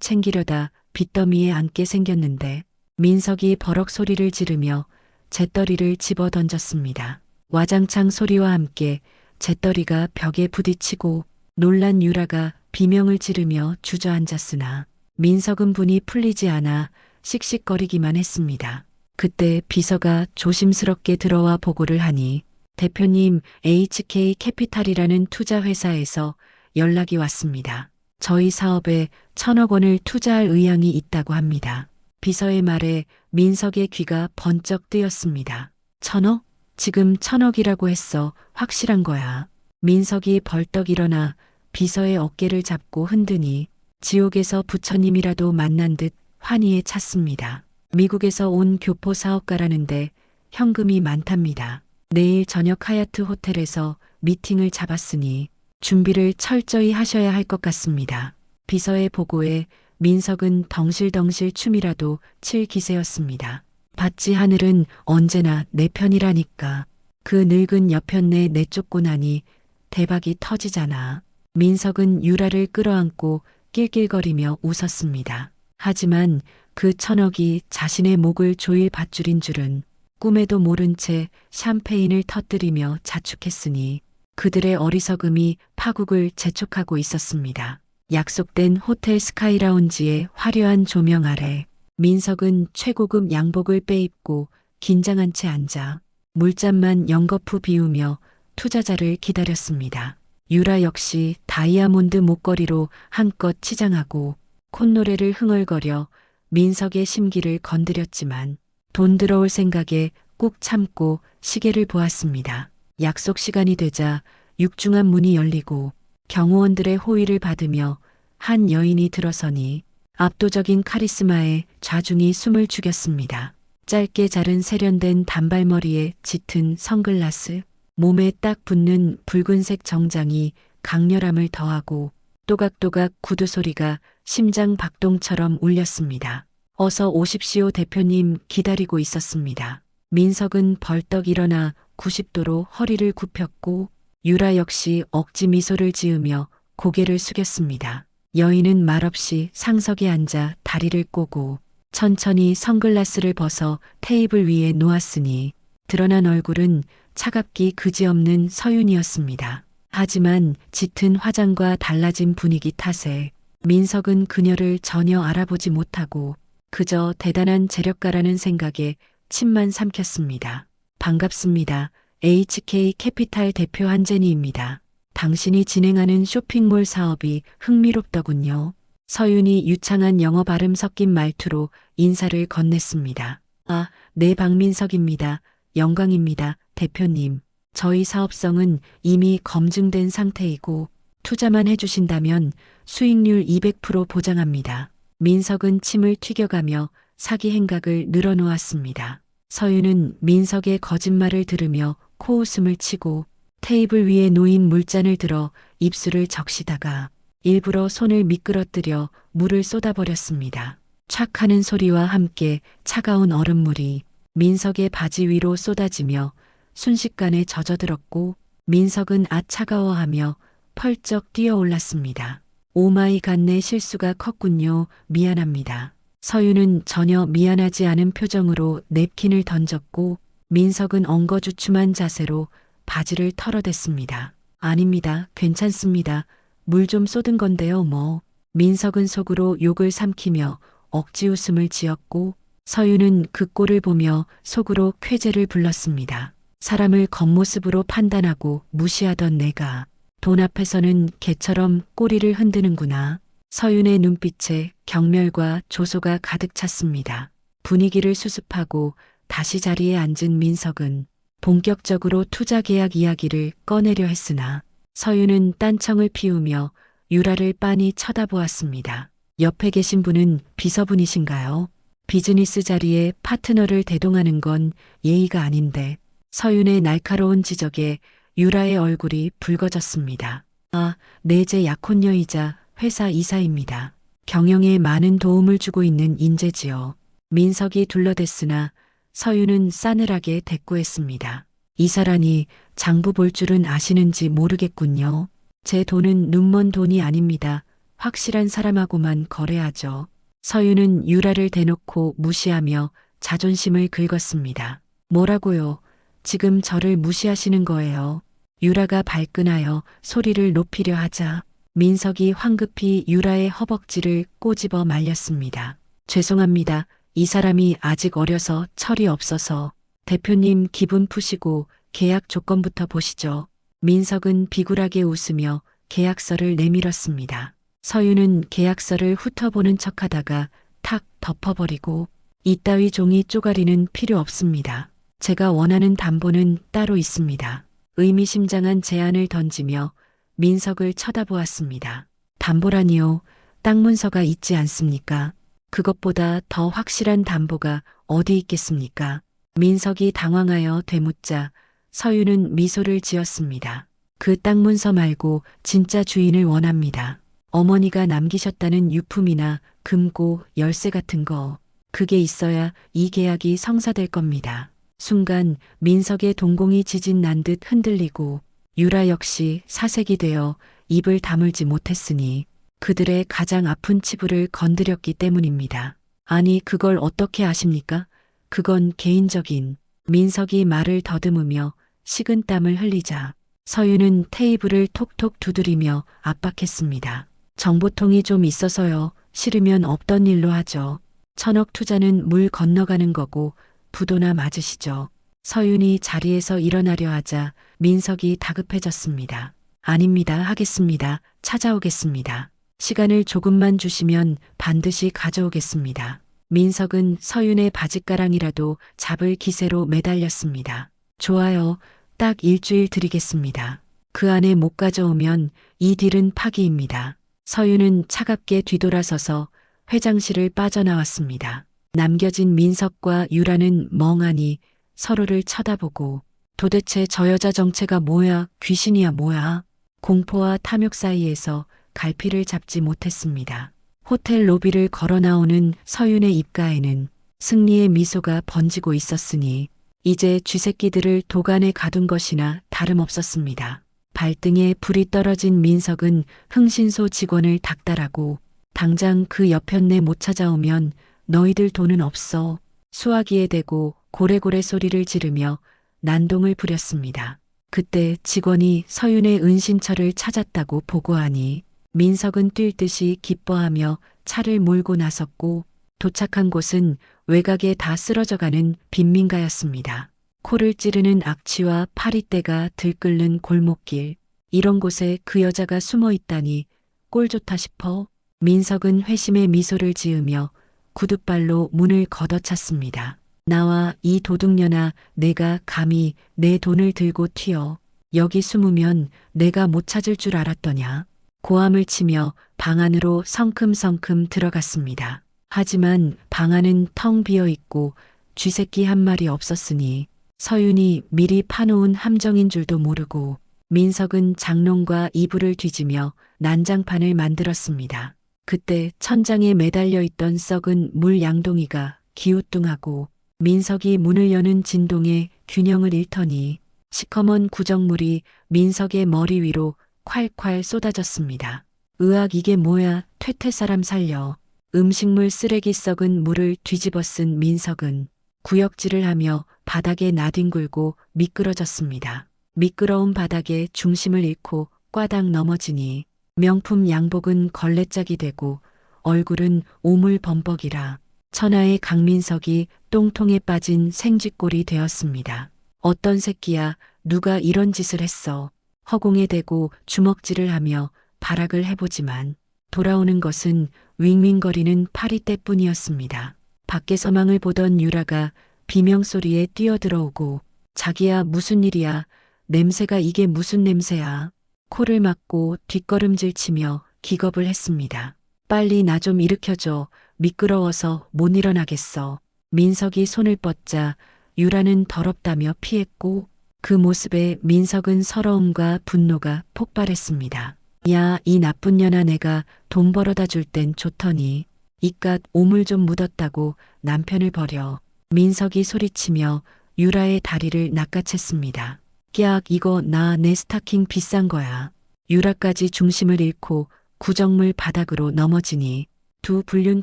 챙기려다 빚더미에 앉게 생겼는데. 민석이 버럭 소리를 지르며 잿더리를 집어 던졌습니다. 와장창 소리와 함께 잿더리가 벽에 부딪히고 놀란 유라가 비명을 지르며 주저앉았으나 민석은 분이 풀리지 않아 씩씩거리기만 했습니다. 그때 비서가 조심스럽게 들어와 보고를 하니 대표님 HK 캐피탈이라는 투자회사에서 연락이 왔습니다. 저희 사업에 1,000억 원을 투자할 의향이 있다고 합니다. 비서의 말에 민석의 귀가 번쩍 뜨였습니다. 1,000억? 지금 1,000억이라고 했어. 확실한 거야. 민석이 벌떡 일어나 비서의 어깨를 잡고 흔드니 지옥에서 부처님이라도 만난 듯 환희에 찼습니다. 미국에서 온 교포 사업가라는데 현금이 많답니다. 내일 저녁 하얏트 호텔에서 미팅을 잡았으니 준비를 철저히 하셔야 할 것 같습니다. 비서의 보고에 민석은 덩실덩실 춤이라도 칠 기세였습니다. 받지 하늘은 언제나 내 편이라니까. 그 늙은 여편네 내쫓고 나니 대박이 터지잖아. 민석은 유라를 끌어안고 낄낄거리며 웃었습니다. 하지만 그 1,000억이 자신의 목을 조일 밧줄인 줄은 꿈에도 모른 채 샴페인을 터뜨리며 자축했으니 그들의 어리석음이 파국을 재촉하고 있었습니다. 약속된 호텔 스카이라운지의 화려한 조명 아래 민석은 최고급 양복을 빼입고 긴장한 채 앉아 물잔만 연거푸 비우며 투자자를 기다렸습니다. 유라 역시 다이아몬드 목걸이로 한껏 치장하고 콧노래를 흥얼거려 민석의 심기를 건드렸지만 돈 들어올 생각에 꾹 참고 시계를 보았습니다. 약속 시간이 되자 육중한 문이 열리고 경호원들의 호의를 받으며 한 여인이 들어서니 압도적인 카리스마에 좌중이 숨을 죽였습니다. 짧게 자른 세련된 단발머리에 짙은 선글라스, 몸에 딱 붙는 붉은색 정장이 강렬함을 더하고 또각또각 구두 소리가 심장 박동처럼 울렸습니다. 어서 오십시오 대표님 기다리고 있었습니다. 민석은 벌떡 일어나 90도로 허리를 굽혔고 유라 역시 억지 미소를 지으며 고개를 숙였습니다. 여인은 말없이 상석에 앉아 다리를 꼬고 천천히 선글라스를 벗어 테이블 위에 놓았으니 드러난 얼굴은 차갑기 그지없는 서윤이었습니다. 하지만 짙은 화장과 달라진 분위기 탓에 민석은 그녀를 전혀 알아보지 못하고 그저 대단한 재력가라는 생각에 침만 삼켰습니다. 반갑습니다. HK 캐피탈 대표 한재니입니다. 당신이 진행하는 쇼핑몰 사업이 흥미롭더군요. 서윤이 유창한 영어 발음 섞인 말투로 인사를 건넸습니다. 아, 네 박민석입니다. 영광입니다. 대표님. 저희 사업성은 이미 검증된 상태이고 투자만 해주신다면 수익률 200% 보장합니다. 민석은 침을 튀겨가며 사기 행각을 늘어놓았습니다. 서윤은 민석의 거짓말을 들으며 코웃음을 치고 테이블 위에 놓인 물잔을 들어 입술을 적시다가 일부러 손을 미끄러뜨려 물을 쏟아버렸습니다. 촥 하는 소리와 함께 차가운 얼음물이 민석의 바지 위로 쏟아지며 순식간에 젖어들었고 민석은 아 차가워하며 펄쩍 뛰어올랐습니다. 오마이 갓 내 실수가 컸군요. 미안합니다. 서윤은 전혀 미안하지 않은 표정으로 냅킨을 던졌고 민석은 엉거주춤한 자세로 바지를 털어댔습니다. 아닙니다. 괜찮습니다. 물 좀 쏟은 건데요 뭐. 민석은 속으로 욕을 삼키며 억지 웃음을 지었고 서윤은 그 꼴을 보며 속으로 쾌재를 불렀습니다. 사람을 겉모습으로 판단하고 무시하던 내가 돈 앞에서는 개처럼 꼬리를 흔드는구나. 서윤의 눈빛에 경멸과 조소가 가득 찼습니다. 분위기를 수습하고 다시 자리에 앉은 민석은 본격적으로 투자 계약 이야기를 꺼내려 했으나 서윤은 딴청을 피우며 유라를 빤히 쳐다보았습니다. 옆에 계신 분은 비서분이신가요? 비즈니스 자리에 파트너를 대동하는 건 예의가 아닌데 서윤의 날카로운 지적에 유라의 얼굴이 붉어졌습니다. 아, 네, 제 약혼녀이자 회사 이사입니다. 경영에 많은 도움을 주고 있는 인재지요. 민석이 둘러댔으나 서윤은 싸늘하게 대꾸했습니다. 이사라니 장부 볼 줄은 아시는지 모르겠군요. 제 돈은 눈먼 돈이 아닙니다. 확실한 사람하고만 거래하죠. 서윤은 유라를 대놓고 무시하며 자존심을 긁었습니다. 뭐라고요? 지금 저를 무시하시는 거예요. 유라가 발끈하여 소리를 높이려 하자 민석이 황급히 유라의 허벅지를 꼬집어 말렸습니다. 죄송합니다. 이 사람이 아직 어려서 철이 없어서. 대표님 기분 푸시고 계약 조건부터 보시죠. 민석은 비굴하게 웃으며 계약서를 내밀었습니다. 서윤은 계약서를 훑어보는 척하다가 탁 덮어버리고 이따위 종이 쪼가리는 필요 없습니다. 제가 원하는 담보는 따로 있습니다. 의미심장한 제안을 던지며 민석을 쳐다보았습니다. 담보라니요. 땅 문서가 있지 않습니까? 그것보다 더 확실한 담보가 어디 있겠습니까? 민석이 당황하여 되묻자 서윤은 미소를 지었습니다. 그 땅 문서 말고 진짜 주인을 원합니다. 어머니가 남기셨다는 유품이나 금고, 열쇠 같은 거. 그게 있어야 이 계약이 성사될 겁니다. 순간 민석의 동공이 지진 난 듯 흔들리고 유라 역시 사색이 되어 입을 다물지 못했으니 그들의 가장 아픈 치부를 건드렸기 때문입니다. 아니 그걸 어떻게 아십니까? 그건 개인적인. 민석이 말을 더듬으며 식은땀을 흘리자 서윤은 테이블을 톡톡 두드리며 압박했습니다. 정보통이 좀 있어서요. 싫으면 없던 일로 하죠. 1,000억 투자는 물 건너가는 거고 부도나 맞으시죠. 서윤이 자리에서 일어나려 하자 민석이 다급해졌습니다. 아닙니다. 하겠습니다. 찾아오겠습니다. 시간을 조금만 주시면 반드시 가져오겠습니다. 민석은 서윤의 바짓가랑이라도 잡을 기세로 매달렸습니다. 좋아요. 딱 일주일 드리겠습니다. 그 안에 못 가져오면 이 딜은 파기입니다. 서윤은 차갑게 뒤돌아서서 회장실을 빠져나왔습니다. 남겨진 민석과 유라는 멍하니 서로를 쳐다보고 도대체 저 여자 정체가 뭐야? 귀신이야 뭐야? 공포와 탐욕 사이에서 갈피를 잡지 못했습니다. 호텔 로비를 걸어 나오는 서윤의 입가에는 승리의 미소가 번지고 있었으니 이제 쥐새끼들을 도간에 가둔 것이나 다름없었습니다. 발등에 불이 떨어진 민석은 흥신소 직원을 닥달하고 당장 그 여편네 못 찾아오면 너희들 돈은 없어. 수화기에 대고 고래고래 소리를 지르며 난동을 부렸습니다. 그때 직원이 서윤의 은신처를 찾았다고 보고하니 민석은 뛸 듯이 기뻐하며 차를 몰고 나섰고 도착한 곳은 외곽에 다 쓰러져가는 빈민가였습니다. 코를 찌르는 악취와 파리떼가 들끓는 골목길. 이런 곳에 그 여자가 숨어 있다니 꼴 좋다 싶어 민석은 회심의 미소를 지으며 구둣발로 문을 걷어찼습니다. 나와 이 도둑년아 내가 감히 내 돈을 들고 튀어. 여기 숨으면 내가 못 찾을 줄 알았더냐. 고함을 치며 방 안으로 성큼성큼 들어갔습니다. 하지만 방 안은 텅 비어 있고 쥐새끼 한 마리 없었으니 서윤이 미리 파놓은 함정인 줄도 모르고 민석은 장롱과 이불을 뒤지며 난장판을 만들었습니다. 그때 천장에 매달려 있던 썩은 물 양동이가 기우뚱하고 민석이 문을 여는 진동에 균형을 잃더니 시커먼 구정물이 민석의 머리 위로 콸콸 쏟아졌습니다. 으악 이게 뭐야 퇴퇴 사람 살려. 음식물 쓰레기 썩은 물을 뒤집어 쓴 민석은 구역질을 하며 바닥에 나뒹굴고 미끄러졌습니다. 미끄러운 바닥에 중심을 잃고 꽈당 넘어지니 명품 양복은 걸레짝이 되고 얼굴은 오물범벅이라 천하의 강민석이 똥통에 빠진 생쥐꼴이 되었습니다. 어떤 새끼야 누가 이런 짓을 했어. 허공에 대고 주먹질을 하며 발악을 해보지만 돌아오는 것은 윙윙거리는 파리떼뿐이었습니다. 밖에 서망을 보던 유라가 비명소리에 뛰어들어오고 자기야 무슨 일이야. 냄새가 이게 무슨 냄새야. 코를 막고 뒷걸음질 치며 기겁을 했습니다. 빨리 나 좀 일으켜줘. 미끄러워서 못 일어나겠어. 민석이 손을 뻗자 유라는 더럽다며 피했고 그 모습에 민석은 서러움과 분노가 폭발했습니다. 야, 이 나쁜 년아 내가 돈 벌어다 줄 땐 좋더니 이깟 오물 좀 묻었다고 남편을 버려. 민석이 소리치며 유라의 다리를 낚아챘습니다. 깍 이거 나 내 스타킹 비싼 거야. 유라까지 중심을 잃고 구정물 바닥으로 넘어지니 두 불륜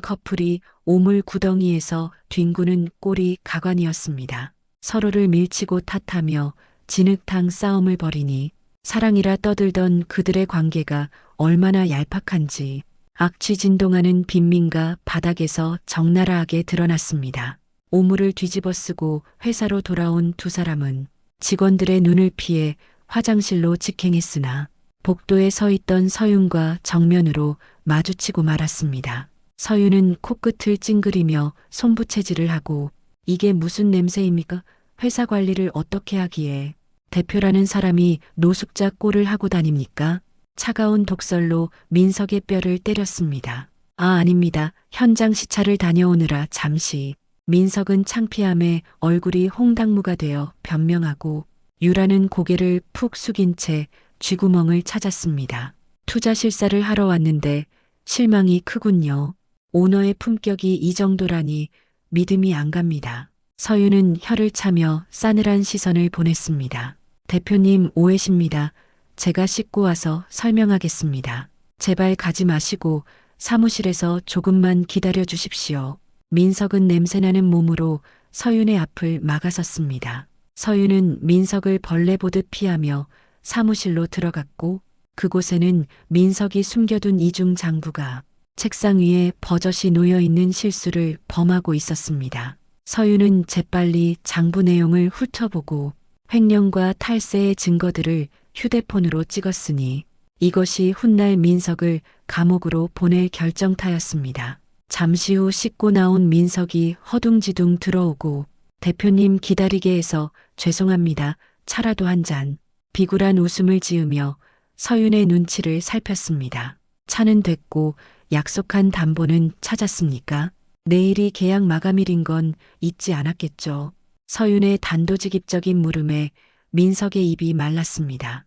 커플이 오물 구덩이에서 뒹구는 꼴이 가관이었습니다. 서로를 밀치고 탓하며 진흙탕 싸움을 벌이니 사랑이라 떠들던 그들의 관계가 얼마나 얄팍한지 악취 진동하는 빈민가 바닥에서 적나라하게 드러났습니다. 오물을 뒤집어 쓰고 회사로 돌아온 두 사람은 직원들의 눈을 피해 화장실로 직행했으나 복도에 서 있던 서윤과 정면으로 마주치고 말았습니다. 서윤은 코끝을 찡그리며 손부채질을 하고 이게 무슨 냄새입니까? 회사 관리를 어떻게 하기에 대표라는 사람이 노숙자 꼴을 하고 다닙니까? 차가운 독설로 민석의 뼈를 때렸습니다. 아닙니다. 현장 시찰을 다녀오느라 잠시. 민석은 창피함에 얼굴이 홍당무가 되어 변명하고 유라는 고개를 푹 숙인 채 쥐구멍을 찾았습니다. 투자 실사를 하러 왔는데 실망이 크군요. 오너의 품격이 이 정도라니 믿음이 안 갑니다. 서윤은 혀를 차며 싸늘한 시선을 보냈습니다. 대표님 오해십니다. 제가 씻고 와서 설명하겠습니다. 제발 가지 마시고 사무실에서 조금만 기다려 주십시오. 민석은 냄새나는 몸으로 서윤의 앞을 막아섰습니다. 서윤은 민석을 벌레 보듯 피하며 사무실로 들어갔고 그곳에는 민석이 숨겨둔 이중 장부가 책상 위에 버젓이 놓여 있는 실수를 범하고 있었습니다. 서윤은 재빨리 장부 내용을 훑어보고 횡령과 탈세의 증거들을 휴대폰으로 찍었으니 이것이 훗날 민석을 감옥으로 보낼 결정타였습니다. 잠시 후 씻고 나온 민석이 허둥지둥 들어오고 대표님 기다리게 해서 죄송합니다. 차라도 한 잔. 비굴한 웃음을 지으며 서윤의 눈치를 살폈습니다. 차는 됐고 약속한 담보는 찾았습니까? 내일이 계약 마감일인 건 잊지 않았겠죠. 서윤의 단도직입적인 물음에 민석의 입이 말랐습니다.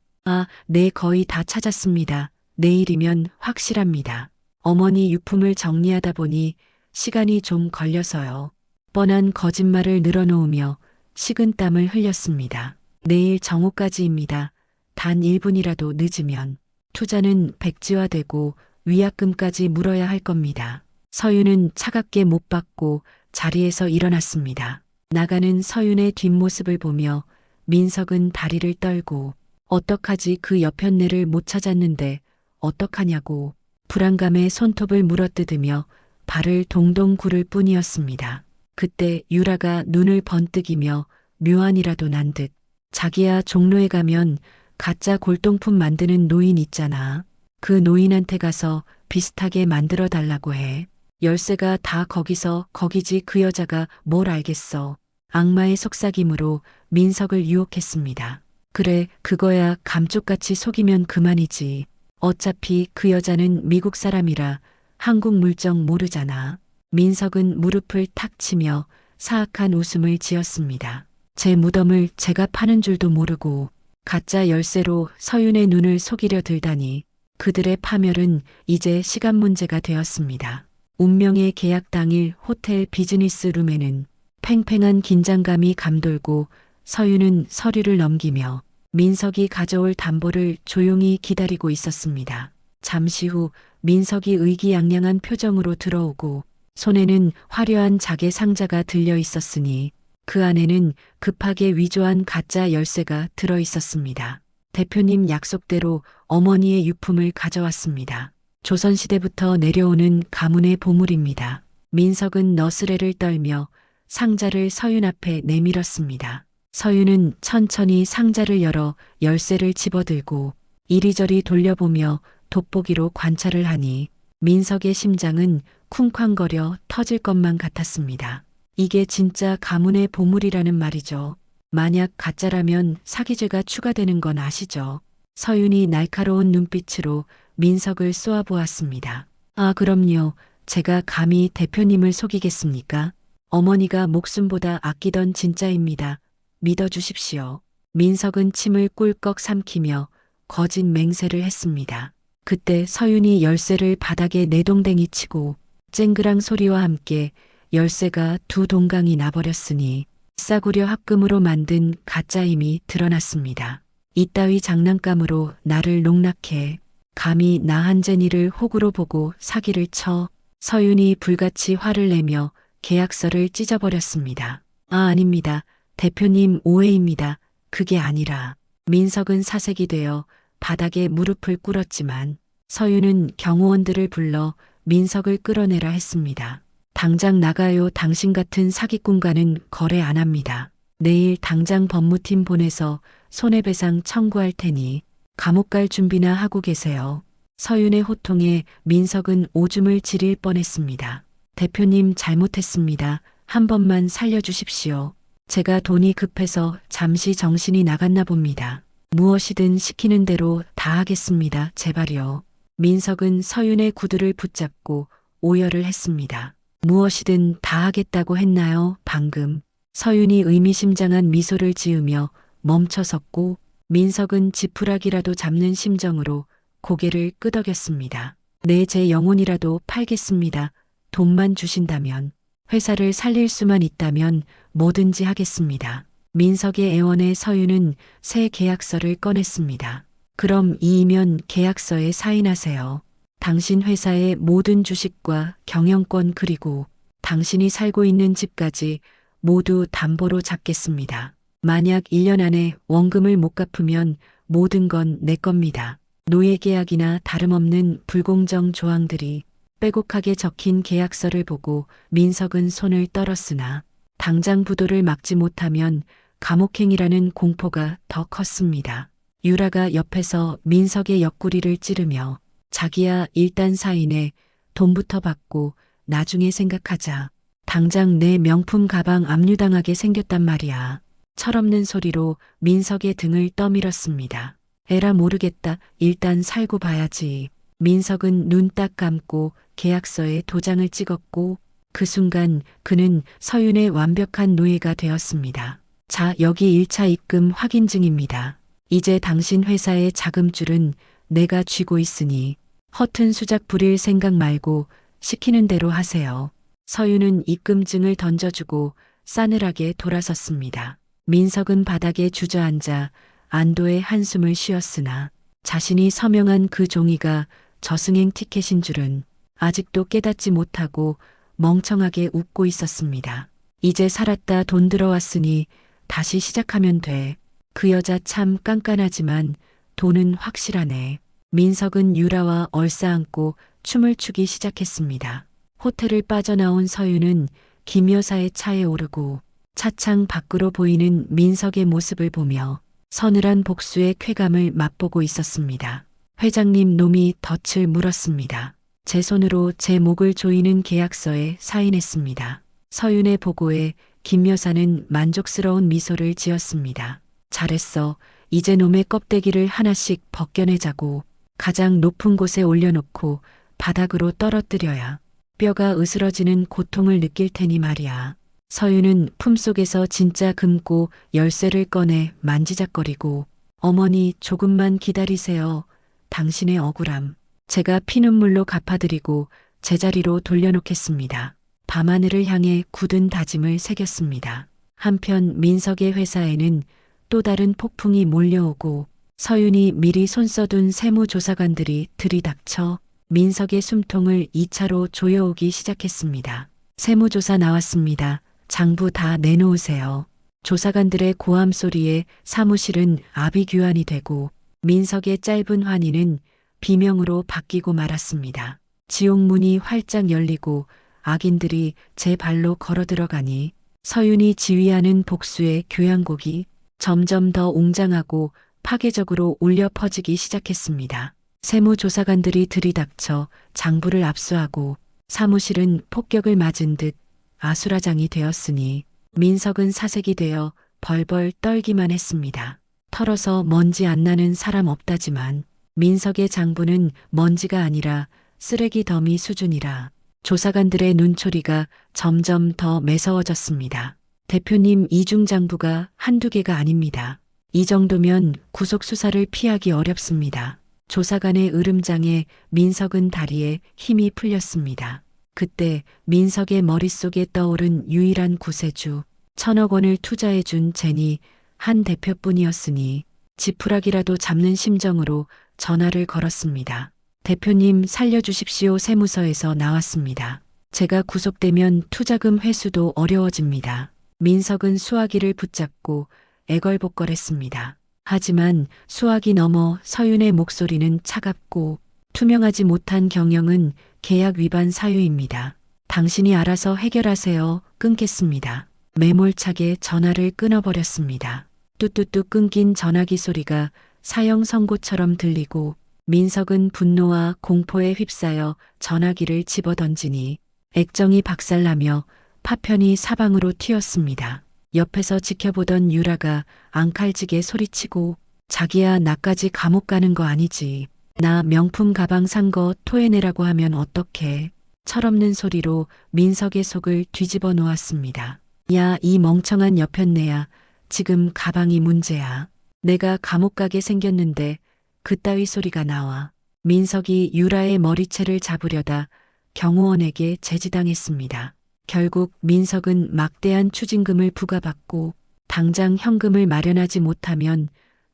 네, 거의 다 찾았습니다. 내일이면 확실합니다. 어머니 유품을 정리하다 보니 시간이 좀 걸려서요. 뻔한 거짓말을 늘어놓으며 식은땀을 흘렸습니다. 내일 정오까지입니다. 단 1분이라도 늦으면 투자는 백지화되고 위약금까지 물어야 할 겁니다. 서윤은 차갑게 못 받고 자리에서 일어났습니다. 나가는 서윤의 뒷모습을 보며 민석은 다리를 떨고 어떡하지 그 여편네를 못 찾았는데 어떡하냐고 불안감에 손톱을 물어뜯으며 발을 동동 구를 뿐이었습니다. 그때 유라가 눈을 번뜩이며 묘안이라도 난 듯 자기야 종로에 가면 가짜 골동품 만드는 노인 있잖아. 그 노인한테 가서 비슷하게 만들어 달라고 해. 열쇠가 다 거기지 그 여자가 뭘 알겠어. 악마의 속삭임으로 민석을 유혹했습니다. 그래 그거야 감쪽같이 속이면 그만이지. 어차피 그 여자는 미국 사람이라 한국 물정 모르잖아. 민석은 무릎을 탁 치며 사악한 웃음을 지었습니다. 제 무덤을 제가 파는 줄도 모르고 가짜 열쇠로 서윤의 눈을 속이려 들다니 그들의 파멸은 이제 시간 문제가 되었습니다. 운명의 계약 당일 호텔 비즈니스 룸에는 팽팽한 긴장감이 감돌고 서윤은 서류를 넘기며 민석이 가져올 담보를 조용히 기다리고 있었습니다. 잠시 후 민석이 의기양양한 표정으로 들어오고 손에는 화려한 자개 상자가 들려 있었으니 그 안에는 급하게 위조한 가짜 열쇠가 들어 있었습니다. 대표님 약속대로 어머니의 유품을 가져왔습니다. 조선시대부터 내려오는 가문의 보물입니다. 민석은 너스레를 떨며 상자를 서윤 앞에 내밀었습니다. 서윤은 천천히 상자를 열어 열쇠를 집어들고 이리저리 돌려보며 돋보기로 관찰을 하니 민석의 심장은 쿵쾅거려 터질 것만 같았습니다. 이게 진짜 가문의 보물이라는 말이죠. 만약 가짜라면 사기죄가 추가되는 건 아시죠? 서윤이 날카로운 눈빛으로 민석을 쏘아보았습니다. 그럼요. 제가 감히 대표님을 속이겠습니까? 어머니가 목숨보다 아끼던 진짜입니다. 믿어주십시오. 민석은 침을 꿀꺽 삼키며 거짓 맹세를 했습니다. 그때 서윤이 열쇠를 바닥에 내동댕이 치고 쨍그랑 소리와 함께 열쇠가 두 동강이 나버렸으니 싸구려 합금으로 만든 가짜임이 드러났습니다. 이따위 장난감으로 나를 농락해 감히 나 한재니를 호구로 보고 사기를 쳐 서윤이 불같이 화를 내며 계약서를 찢어버렸습니다. 아닙니다. 대표님 오해입니다. 그게 아니라 민석은 사색이 되어 바닥에 무릎을 꿇었지만 서윤은 경호원들을 불러 민석을 끌어내라 했습니다. 당장 나가요. 당신 같은 사기꾼과는 거래 안 합니다. 내일 당장 법무팀 보내서 손해배상 청구할 테니 감옥 갈 준비나 하고 계세요. 서윤의 호통에 민석은 오줌을 지릴 뻔했습니다. 대표님 잘못했습니다. 한 번만 살려주십시오. 제가 돈이 급해서 잠시 정신이 나갔나 봅니다. 무엇이든 시키는 대로 다 하겠습니다. 제발요. 민석은 서윤의 구두를 붙잡고 오열을 했습니다. 무엇이든 다 하겠다고 했나요? 방금. 서윤이 의미심장한 미소를 지으며 멈춰섰고 민석은 지푸라기라도 잡는 심정으로 고개를 끄덕였습니다. 네, 제 영혼이라도 팔겠습니다. 돈만 주신다면. 회사를 살릴 수만 있다면 뭐든지 하겠습니다. 민석의 애원에 서윤은 새 계약서를 꺼냈습니다. 그럼 이이면 계약서에 사인하세요. 당신 회사의 모든 주식과 경영권 그리고 당신이 살고 있는 집까지 모두 담보로 잡겠습니다. 만약 1년 안에 원금을 못 갚으면 모든 건 내 겁니다. 노예 계약이나 다름없는 불공정 조항들이 빼곡하게 적힌 계약서를 보고 민석은 손을 떨었으나 당장 부도를 막지 못하면 감옥행이라는 공포가 더 컸습니다. 유라가 옆에서 민석의 옆구리를 찌르며 자기야 일단 사인해 돈부터 받고 나중에 생각하자. 당장 내 명품 가방 압류당하게 생겼단 말이야. 철없는 소리로 민석의 등을 떠밀었습니다. 에라 모르겠다. 일단 살고 봐야지. 민석은 눈 딱 감고 계약서에 도장을 찍었고 그 순간 그는 서윤의 완벽한 노예가 되었습니다. 자, 여기 1차 입금 확인증입니다. 이제 당신 회사의 자금줄은 내가 쥐고 있으니 허튼 수작 부릴 생각 말고 시키는 대로 하세요. 서윤은 입금증을 던져주고 싸늘하게 돌아섰습니다. 민석은 바닥에 주저앉아 안도의 한숨을 쉬었으나 자신이 서명한 그 종이가 저승행 티켓인 줄은 아직도 깨닫지 못하고 멍청하게 웃고 있었습니다. 이제 살았다. 돈 들어왔으니 다시 시작하면 돼. 그 여자 참 깐깐하지만 돈은 확실하네. 민석은 유라와 얼싸안고 춤을 추기 시작했습니다. 호텔을 빠져나온 서윤은 김 여사의 차에 오르고 차창 밖으로 보이는 민석의 모습을 보며 서늘한 복수의 쾌감을 맛보고 있었습니다. 회장님 놈이 덫을 물었습니다. 제 손으로 제 목을 조이는 계약서에 사인했습니다. 서윤의 보고에 김 여사는 만족스러운 미소를 지었습니다. 잘했어. 이제 놈의 껍데기를 하나씩 벗겨내자고. 가장 높은 곳에 올려놓고 바닥으로 떨어뜨려야 뼈가 으스러지는 고통을 느낄 테니 말이야. 서윤은 품속에서 진짜 금고 열쇠를 꺼내 만지작거리고 어머니 조금만 기다리세요. 당신의 억울함 제가 피눈물로 갚아드리고 제자리로 돌려놓겠습니다. 밤하늘을 향해 굳은 다짐을 새겼습니다. 한편 민석의 회사에는 또 다른 폭풍이 몰려오고 서윤이 미리 손써둔 세무조사관들이 들이닥쳐 민석의 숨통을 2차로 조여오기 시작했습니다. 세무조사 나왔습니다. 장부 다 내놓으세요. 조사관들의 고함 소리에 사무실은 아비규환이 되고 민석의 짧은 환희는 비명으로 바뀌고 말았습니다. 지옥문이 활짝 열리고 악인들이 제 발로 걸어 들어가니 서윤이 지휘하는 복수의 교향곡이 점점 더 웅장하고 파괴적으로 울려 퍼지기 시작했습니다. 세무조사관들이 들이닥쳐 장부를 압수하고 사무실은 폭격을 맞은 듯 아수라장이 되었으니 민석은 사색이 되어 벌벌 떨기만 했습니다. 털어서 먼지 안 나는 사람 없다지만 민석의 장부는 먼지가 아니라 쓰레기 더미 수준이라 조사관들의 눈초리가 점점 더 매서워졌습니다. 대표님 이중장부가 한두 개가 아닙니다. 이 정도면 구속수사를 피하기 어렵습니다. 조사관의 으름장에 민석은 다리에 힘이 풀렸습니다. 그때 민석의 머릿속에 떠오른 유일한 구세주 1,000억 원을 투자해준 젠이 한 대표뿐이었으니 지푸라기라도 잡는 심정으로 전화를 걸었습니다. 대표님 살려주십시오. 세무서에서 나왔습니다. 제가 구속되면 투자금 회수도 어려워집니다. 민석은 수화기를 붙잡고 애걸복걸했습니다. 하지만 수화기 너머 서윤의 목소리는 차갑고 투명하지 못한 경영은 계약 위반 사유입니다. 당신이 알아서 해결하세요. 끊겠습니다. 매몰차게 전화를 끊어버렸습니다. 뚜뚜뚜 끊긴 전화기 소리가 사형 선고처럼 들리고 민석은 분노와 공포에 휩싸여 전화기를 집어던지니 액정이 박살나며 파편이 사방으로 튀었습니다. 옆에서 지켜보던 유라가 앙칼지게 소리치고 자기야 나까지 감옥 가는 거 아니지. 나 명품 가방 산 거 토해내라고 하면 어떡해. 철없는 소리로 민석의 속을 뒤집어 놓았습니다. 야, 이 멍청한 여편네야. 지금 가방이 문제야. 내가 감옥 가게 생겼는데 그따위 소리가 나와. 민석이 유라의 머리채를 잡으려다 경호원에게 제지당했습니다. 결국 민석은 막대한 추징금을 부과받고 당장 현금을 마련하지 못하면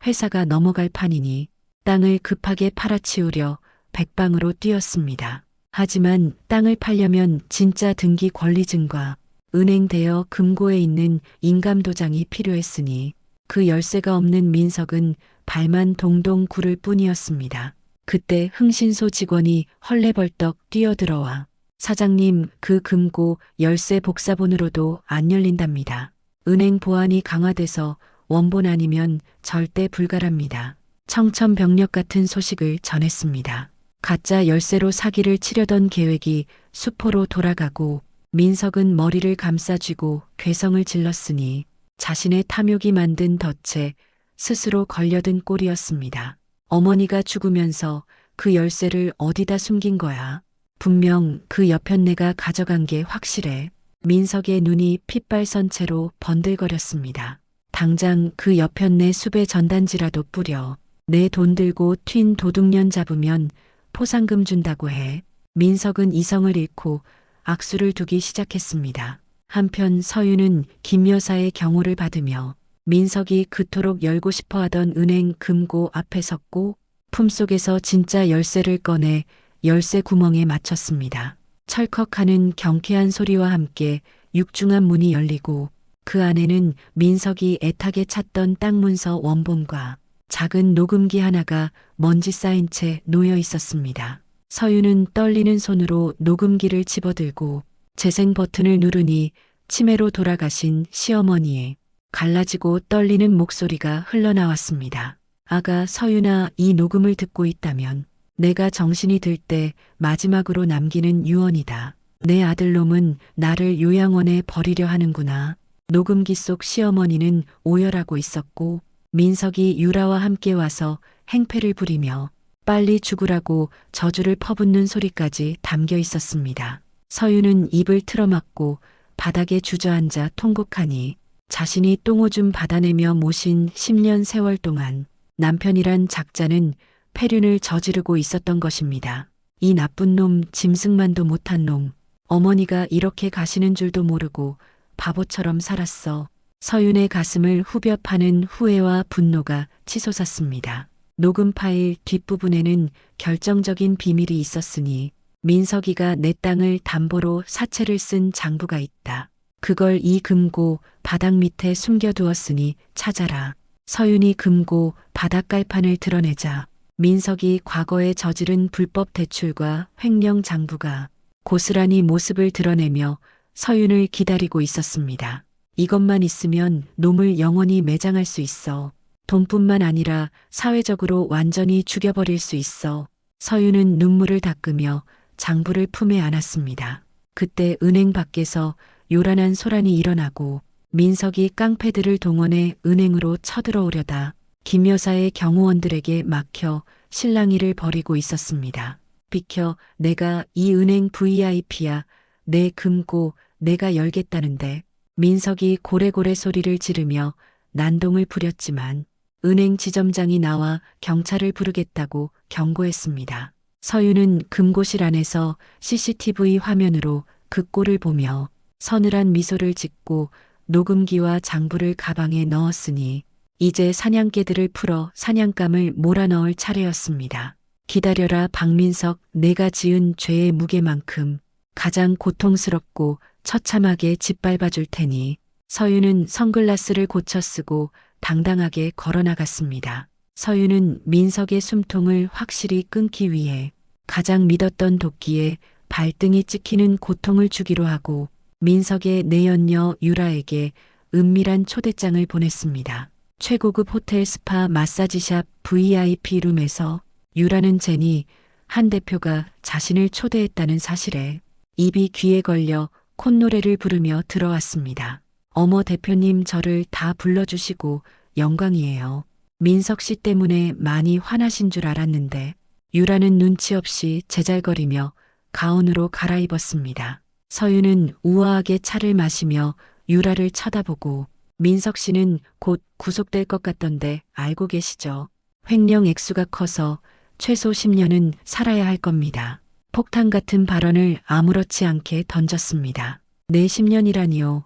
회사가 넘어갈 판이니 땅을 급하게 팔아치우려 백방으로 뛰었습니다. 하지만 땅을 팔려면 진짜 등기 권리증과 은행 대여 금고에 있는 인감도장이 필요했으니 그 열쇠가 없는 민석은 발만 동동 구를 뿐이었습니다. 그때 흥신소 직원이 헐레벌떡 뛰어들어와 사장님, 그 금고 열쇠 복사본으로도 안 열린답니다. 은행 보안이 강화돼서 원본 아니면 절대 불가랍니다. 청천벽력 같은 소식을 전했습니다. 가짜 열쇠로 사기를 치려던 계획이 수포로 돌아가고 민석은 머리를 감싸쥐고 괴성을 질렀으니 자신의 탐욕이 만든 덫에 스스로 걸려든 꼴이었습니다. 어머니가 죽으면서 그 열쇠를 어디다 숨긴 거야? 분명 그 여편네가 가져간 게 확실해. 민석의 눈이 핏발선 채로 번들거렸습니다. 당장 그 여편네 숲에 전단지라도 뿌려. 내 돈 들고 튄 도둑년 잡으면 포상금 준다고 해. 민석은 이성을 잃고 악수를 두기 시작했습니다. 한편 서유는 김 여사의 경호를 받으며 민석이 그토록 열고 싶어 하던 은행 금고 앞에 섰고 품속에서 진짜 열쇠를 꺼내 열쇠 구멍에 맞췄습니다. 철컥하는 경쾌한 소리와 함께 육중한 문이 열리고 그 안에는 민석이 애타게 찾던 땅 문서 원본과 작은 녹음기 하나가 먼지 쌓인 채 놓여 있었습니다. 서유는 떨리는 손으로 녹음기를 집어들고 재생 버튼을 누르니 치매로 돌아가신 시어머니의 갈라지고 떨리는 목소리가 흘러나왔습니다. 아가 서유나, 이 녹음을 듣고 있다면 내가 정신이 들 때 마지막으로 남기는 유언이다. 내 아들놈은 나를 요양원에 버리려 하는구나. 녹음기 속 시어머니는 오열하고 있었고 민석이 유라와 함께 와서 행패를 부리며 빨리 죽으라고 저주를 퍼붓는 소리까지 담겨 있었습니다. 서유는 입을 틀어막고 바닥에 주저앉아 통곡하니 자신이 똥오줌 받아내며 모신 10년 세월 동안 남편이란 작자는 폐륜을 저지르고 있었던 것입니다. 이 나쁜 놈, 짐승만도 못한 놈. 어머니가 이렇게 가시는 줄도 모르고 바보처럼 살았어. 서윤의 가슴을 후벼 파는 후회와 분노가 치솟았습니다. 녹음 파일 뒷부분에는 결정적인 비밀이 있었으니 민석이가 내 땅을 담보로 사채를 쓴 장부가 있다. 그걸 이 금고 바닥 밑에 숨겨두었으니 찾아라. 서윤이 금고 바닥 깔판을 드러내자 민석이 과거에 저지른 불법 대출과 횡령 장부가 고스란히 모습을 드러내며 서윤을 기다리고 있었습니다. 이것만 있으면 놈을 영원히 매장할 수 있어. 돈뿐만 아니라 사회적으로 완전히 죽여버릴 수 있어. 서윤은 눈물을 닦으며 장부를 품에 안았습니다. 그때 은행 밖에서 요란한 소란이 일어나고 민석이 깡패들을 동원해 은행으로 쳐들어오려다 김 여사의 경호원들에게 막혀 실랑이를 벌이고 있었습니다. 비켜, 내가 이 은행 VIP야. 내 금고 내가 열겠다는데. 민석이 고래고래 소리를 지르며 난동을 부렸지만 은행 지점장이 나와 경찰을 부르겠다고 경고했습니다. 서유는 금고실 안에서 CCTV 화면으로 그 꼴을 보며 서늘한 미소를 짓고 녹음기와 장부를 가방에 넣었으니 이제 사냥개들을 풀어 사냥감을 몰아넣을 차례였습니다. 기다려라 박민석, 내가 지은 죄의 무게만큼 가장 고통스럽고 처참하게 짓밟아 줄 테니. 서유는 선글라스를 고쳐 쓰고 당당하게 걸어나갔습니다. 서유는 민석의 숨통을 확실히 끊기 위해 가장 믿었던 도끼에 발등이 찍히는 고통을 주기로 하고 민석의 내연녀 유라에게 은밀한 초대장을 보냈습니다. 최고급 호텔 스파 마사지샵 VIP 룸에서 유라는 제니 한 대표가 자신을 초대했다는 사실에 입이 귀에 걸려 콧노래를 부르며 들어왔습니다. 어머 대표님 저를 다 불러주시고 영광이에요. 민석 씨 때문에 많이 화나신 줄 알았는데 유라는 눈치 없이 제잘거리며 가운으로 갈아입었습니다. 서유는 우아하게 차를 마시며 유라를 쳐다보고 민석 씨는 곧 구속될 것 같던데 알고 계시죠? 횡령 액수가 커서 최소 10년은 살아야 할 겁니다. 폭탄 같은 발언을 아무렇지 않게 던졌습니다. 네 10년이라니요.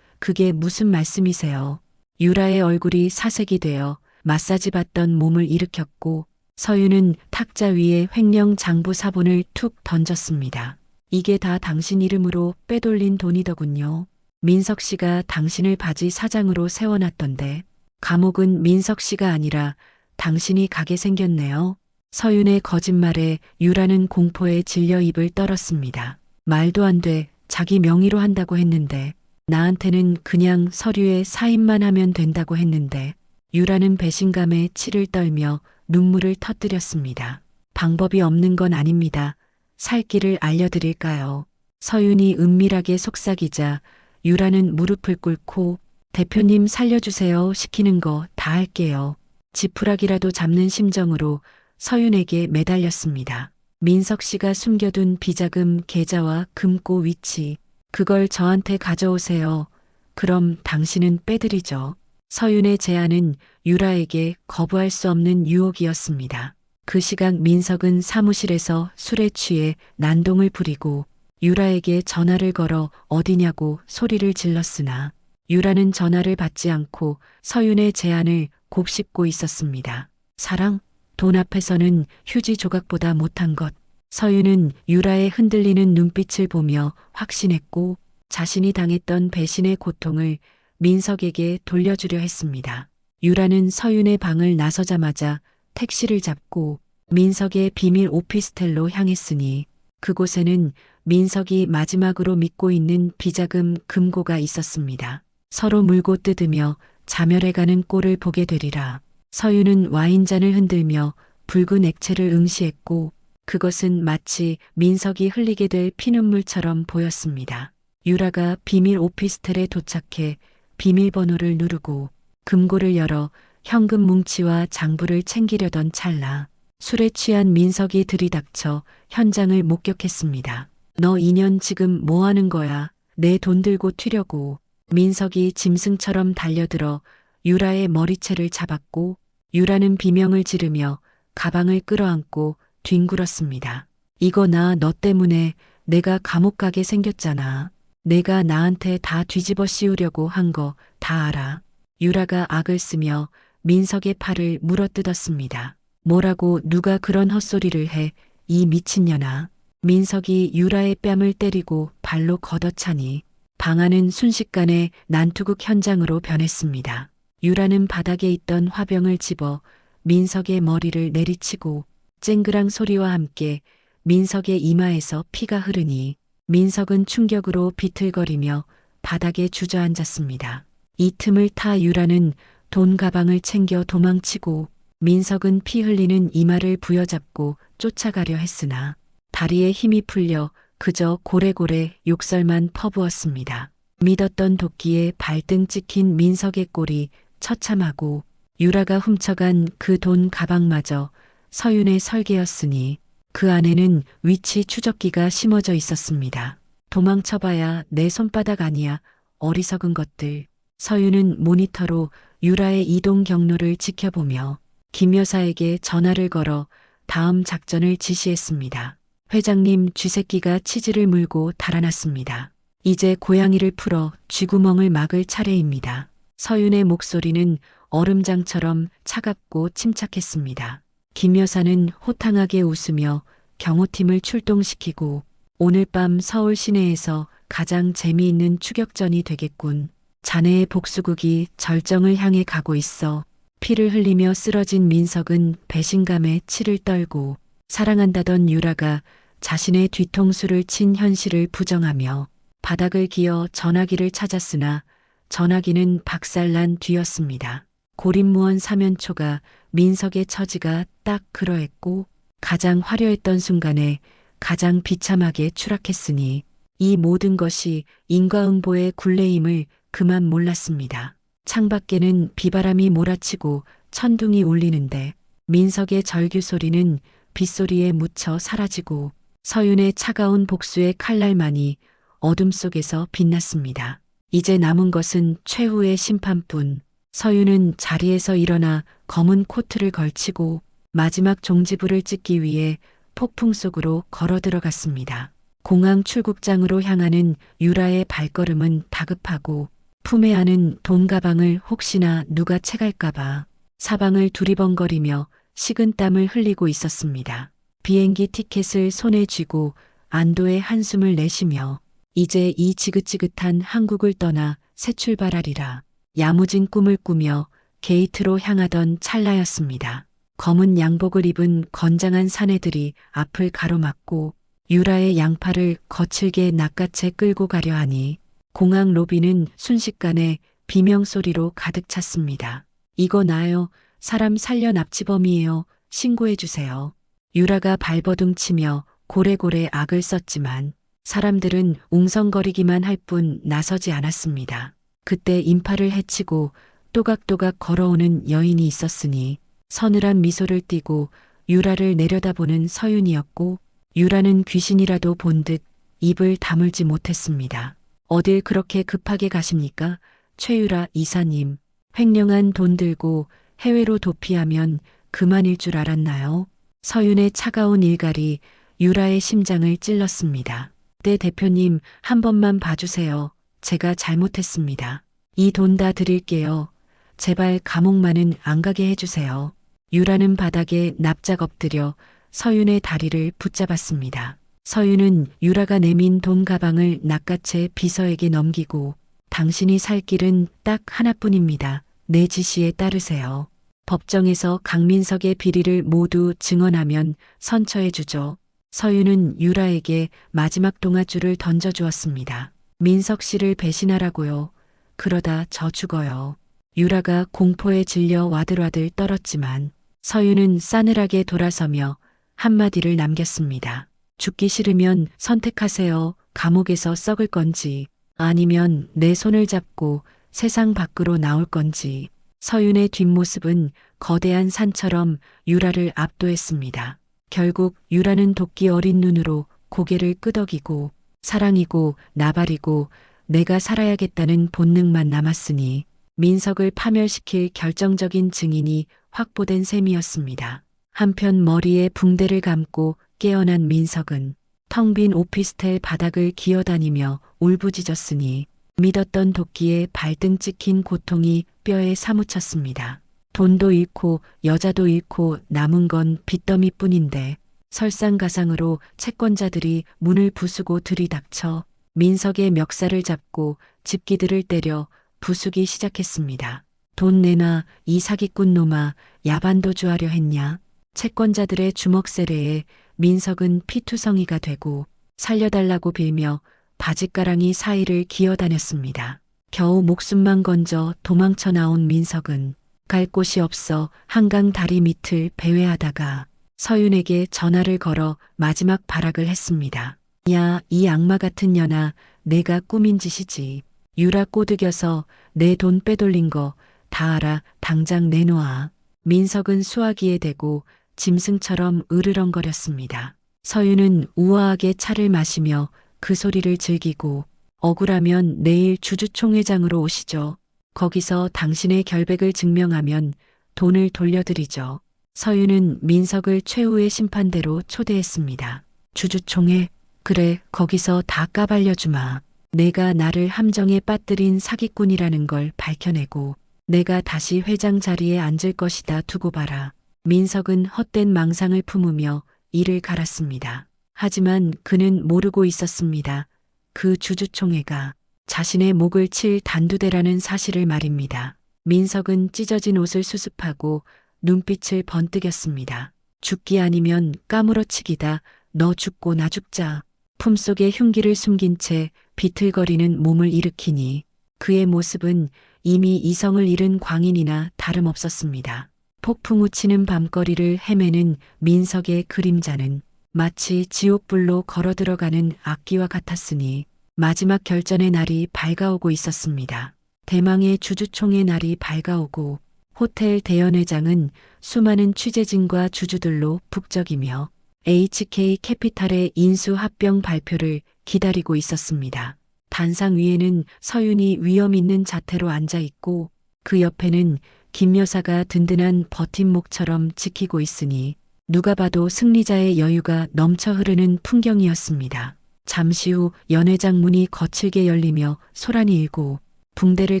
그게 무슨 말씀이세요? 유라의 얼굴이 사색이 되어 마사지 받던 몸을 일으켰고 서유는 탁자 위에 횡령 장부 사본을 툭 던졌습니다. 이게 다 당신 이름으로 빼돌린 돈이더군요. 민석 씨가 당신을 바지 사장으로 세워놨던데 감옥은 민석 씨가 아니라 당신이 가게 생겼네요. 서윤의 거짓말에 유라는 공포에 질려 입을 떨었습니다. 말도 안 돼. 자기 명의로 한다고 했는데 나한테는 그냥 서류에 사인만 하면 된다고 했는데 유라는 배신감에 치를 떨며 눈물을 터뜨렸습니다. 방법이 없는 건 아닙니다. 살 길을 알려드릴까요? 서윤이 은밀하게 속삭이자 유라는 무릎을 꿇고 대표님 살려주세요 시키는 거 다 할게요. 지푸라기라도 잡는 심정으로 서윤에게 매달렸습니다. 민석 씨가 숨겨둔 비자금 계좌와 금고 위치, 그걸 저한테 가져오세요. 그럼 당신은 빼드리죠. 서윤의 제안은 유라에게 거부할 수 없는 유혹이었습니다. 그 시각 민석은 사무실에서 술에 취해 난동을 부리고 유라에게 전화를 걸어 어디냐고 소리를 질렀으나 유라는 전화를 받지 않고 서윤의 제안을 곱씹고 있었습니다. 사랑? 돈 앞에서는 휴지 조각보다 못한 것. 서윤은 유라의 흔들리는 눈빛을 보며 확신했고 자신이 당했던 배신의 고통을 민석에게 돌려주려 했습니다. 유라는 서윤의 방을 나서자마자 택시를 잡고 민석의 비밀 오피스텔로 향했으니 그곳에는 민석이 마지막으로 믿고 있는 비자금 금고가 있었습니다. 서로 물고 뜯으며 자멸해가는 꼴을 보게 되리라. 서윤은 와인잔을 흔들며 붉은 액체를 응시했고 그것은 마치 민석이 흘리게 될 피눈물처럼 보였습니다. 유라가 비밀 오피스텔에 도착해 비밀번호를 누르고 금고를 열어 현금 뭉치와 장부를 챙기려던 찰나 술에 취한 민석이 들이닥쳐 현장을 목격했습니다. 너 2년 지금 뭐 하는 거야? 내 돈 들고 튀려고. 민석이 짐승처럼 달려들어 유라의 머리채를 잡았고 유라는 비명을 지르며 가방을 끌어안고 뒹굴었습니다. 이거 나 너 때문에 내가 감옥 가게 생겼잖아. 내가 나한테 다 뒤집어 씌우려고 한 거 다 알아. 유라가 악을 쓰며 민석의 팔을 물어뜯었습니다. 뭐라고 누가 그런 헛소리를 해, 이 미친년아. 민석이 유라의 뺨을 때리고 발로 걷어차니 방 안은 순식간에 난투극 현장으로 변했습니다. 유라는 바닥에 있던 화병을 집어 민석의 머리를 내리치고 쨍그랑 소리와 함께 민석의 이마에서 피가 흐르니 민석은 충격으로 비틀거리며 바닥에 주저앉았습니다. 이 틈을 타 유라는 돈 가방을 챙겨 도망치고 민석은 피 흘리는 이마를 부여잡고 쫓아가려 했으나 다리에 힘이 풀려 그저 고래고래 욕설만 퍼부었습니다. 믿었던 도끼에 발등 찍힌 민석의 꼴이 처참하고 유라가 훔쳐간 그 돈 가방마저 서윤의 설계였으니 그 안에는 위치 추적기가 심어져 있었습니다. 도망쳐봐야 내 손바닥 아니야, 어리석은 것들. 서윤은 모니터로 유라의 이동 경로를 지켜보며 김 여사에게 전화를 걸어 다음 작전을 지시했습니다. 회장님 쥐새끼가 치즈를 물고 달아났습니다. 이제 고양이를 풀어 쥐구멍을 막을 차례입니다. 서윤의 목소리는 얼음장처럼 차갑고 침착했습니다. 김 여사는 호탕하게 웃으며 경호팀을 출동시키고 오늘 밤 서울 시내에서 가장 재미있는 추격전이 되겠군. 자네의 복수국이 절정을 향해 가고 있어. 피를 흘리며 쓰러진 민석은 배신감에 치를 떨고 사랑한다던 유라가 자신의 뒤통수를 친 현실을 부정하며 바닥을 기어 전화기를 찾았으나 전화기는 박살난 뒤였습니다. 고립무원 사면초가 민석의 처지가 딱 그러했고 가장 화려했던 순간에 가장 비참하게 추락했으니 이 모든 것이 인과응보의 굴레임을 그만 몰랐습니다. 창밖에는 비바람이 몰아치고 천둥이 울리는데 민석의 절규 소리는 빗소리에 묻혀 사라지고 서윤의 차가운 복수의 칼날만이 어둠 속에서 빛났습니다. 이제 남은 것은 최후의 심판뿐. 서윤은 자리에서 일어나 검은 코트를 걸치고 마지막 종지부를 찍기 위해 폭풍 속으로 걸어 들어갔습니다. 공항 출국장으로 향하는 유라의 발걸음은 다급하고 품에 안은 돈 가방을 혹시나 누가 채갈까봐 사방을 두리번거리며 식은땀을 흘리고 있었습니다. 비행기 티켓을 손에 쥐고 안도의 한숨을 내쉬며 이제 이 지긋지긋한 한국을 떠나 새 출발하리라 야무진 꿈을 꾸며 게이트로 향하던 찰나였습니다. 검은 양복을 입은 건장한 사내들이 앞을 가로막고 유라의 양팔을 거칠게 낚아채 끌고 가려 하니 공항 로비는 순식간에 비명소리로 가득 찼습니다. 이거 나요. 사람 살려 납치범이에요. 신고해 주세요. 유라가 발버둥 치며 고래고래 악을 썼지만 사람들은 웅성거리기만 할 뿐 나서지 않았습니다. 그때 인파를 헤치고 또각또각 걸어오는 여인이 있었으니 서늘한 미소를 띠고 유라를 내려다보는 서윤이었고 유라는 귀신이라도 본 듯 입을 다물지 못했습니다. 어딜 그렇게 급하게 가십니까? 최유라 이사님. 횡령한 돈 들고 해외로 도피하면 그만일 줄 알았나요? 서윤의 차가운 일갈이 유라의 심장을 찔렀습니다. 네 대표님 한 번만 봐주세요. 제가 잘못했습니다. 이 돈 다 드릴게요. 제발 감옥만은 안 가게 해주세요. 유라는 바닥에 납작 엎드려 서윤의 다리를 붙잡았습니다. 서윤은 유라가 내민 돈 가방을 낚아채 비서에게 넘기고 당신이 살 길은 딱 하나뿐입니다. 내 지시에 따르세요. 법정에서 강민석의 비리를 모두 증언하면 선처해 주죠. 서윤은 유라에게 마지막 동아줄을 던져주었습니다. 민석 씨를 배신하라고요. 그러다 저 죽어요. 유라가 공포에 질려 와들와들 떨었지만 서윤은 싸늘하게 돌아서며 한마디를 남겼습니다. 죽기 싫으면 선택하세요. 감옥에서 썩을 건지 아니면 내 손을 잡고 세상 밖으로 나올 건지. 서윤의 뒷모습은 거대한 산처럼 유라를 압도했습니다. 결국 유라는 도끼 어린 눈으로 고개를 끄덕이고 사랑이고 나발이고 내가 살아야겠다는 본능만 남았으니 민석을 파멸시킬 결정적인 증인이 확보된 셈이었습니다. 한편 머리에 붕대를 감고 깨어난 민석은 텅 빈 오피스텔 바닥을 기어다니며 울부짖었으니 믿었던 도끼에 발등 찍힌 고통이 뼈에 사무쳤습니다. 돈도 잃고 여자도 잃고 남은 건 빚더미뿐인데 설상가상으로 채권자들이 문을 부수고 들이닥쳐 민석의 멱살을 잡고 집기들을 때려 부수기 시작했습니다. 돈 내놔 이 사기꾼 놈아 야반도주 하려 했냐. 채권자들의 주먹 세례에 민석은 피투성이가 되고 살려달라고 빌며 바짓가랑이 사이를 기어다녔습니다. 겨우 목숨만 건져 도망쳐 나온 민석은 갈 곳이 없어 한강 다리 밑을 배회하다가 서윤에게 전화를 걸어 마지막 발악을 했습니다. 야, 이 악마 같은 년아, 내가 꾸민 짓이지. 유라 꼬드겨서 내 돈 빼돌린 거 다 알아. 당장 내놓아. 민석은 수화기에 대고 짐승처럼 으르렁거렸습니다. 서윤은 우아하게 차를 마시며 그 소리를 즐기고 억울하면 내일 주주총회장으로 오시죠. 거기서 당신의 결백을 증명하면 돈을 돌려드리죠. 서윤은 민석을 최후의 심판대로 초대했습니다. 주주총회? 그래, 거기서 다 까발려주마. 내가 나를 함정에 빠뜨린 사기꾼이라는 걸 밝혀내고 내가 다시 회장 자리에 앉을 것이다 두고 봐라. 민석은 헛된 망상을 품으며 이를 갈았습니다. 하지만 그는 모르고 있었습니다. 그 주주총회가 자신의 목을 칠 단두대라는 사실을 말입니다. 민석은 찢어진 옷을 수습하고 눈빛을 번뜩였습니다. 죽기 아니면 까무러치기다. 너 죽고 나 죽자. 품속에 흉기를 숨긴 채 비틀거리는 몸을 일으키니 그의 모습은 이미 이성을 잃은 광인이나 다름없었습니다. 폭풍 우치는 밤거리를 헤매는 민석의 그림자는 마치 지옥불로 걸어 들어가는 악기와 같았으니 마지막 결전의 날이 밝아오고 있었습니다. 대망의 주주총의 날이 밝아오고 호텔 대연회장은 수많은 취재진과 주주들로 북적이며 HK 캐피탈의 인수 합병 발표를 기다리고 있었습니다. 단상 위에는 서윤이 위험 있는 자태로 앉아 있고 그 옆에는 김 여사가 든든한 버팀목처럼 지키고 있으니 누가 봐도 승리자의 여유가 넘쳐 흐르는 풍경이었습니다. 잠시 후 연회장 문이 거칠게 열리며 소란이 일고 붕대를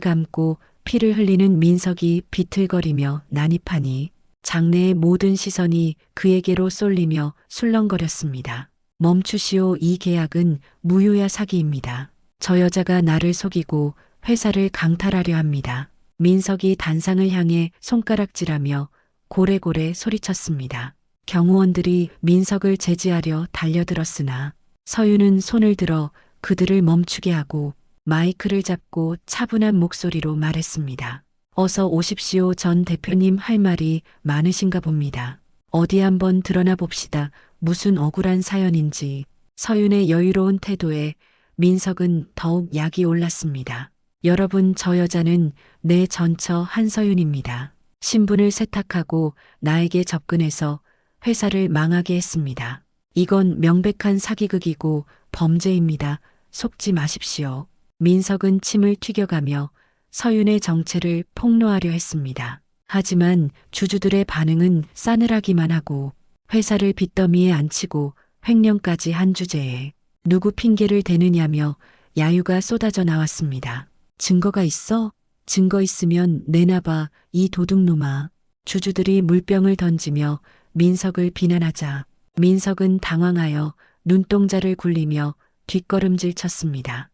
감고 피를 흘리는 민석이 비틀거리며 난입하니 장내의 모든 시선이 그에게로 쏠리며 술렁거렸습니다. 멈추시오. 이 계약은 무효야. 사기입니다. 저 여자가 나를 속이고 회사를 강탈하려 합니다. 민석이 단상을 향해 손가락질하며 고래고래 소리쳤습니다. 경호원들이 민석을 제지하려 달려들었으나 서윤은 손을 들어 그들을 멈추게 하고 마이크를 잡고 차분한 목소리로 말했습니다. 어서 오십시오. 전 대표님 할 말이 많으신가 봅니다. 어디 한번 드러나 봅시다. 무슨 억울한 사연인지. 서윤의 여유로운 태도에 민석은 더욱 약이 올랐습니다. 여러분, 저 여자는 내 전처 한서윤입니다. 신분을 세탁하고 나에게 접근해서 회사를 망하게 했습니다. 이건 명백한 사기극이고 범죄입니다. 속지 마십시오. 민석은 침을 튀겨가며 서윤의 정체를 폭로하려 했습니다. 하지만 주주들의 반응은 싸늘하기만 하고 회사를 빚더미에 앉히고 횡령까지 한 주제에 누구 핑계를 대느냐며 야유가 쏟아져 나왔습니다. 증거가 있어? 증거 있으면 내놔봐. 이 도둑놈아. 주주들이 물병을 던지며 민석을 비난하자 민석은 당황하여 눈동자를 굴리며 뒷걸음질 쳤습니다.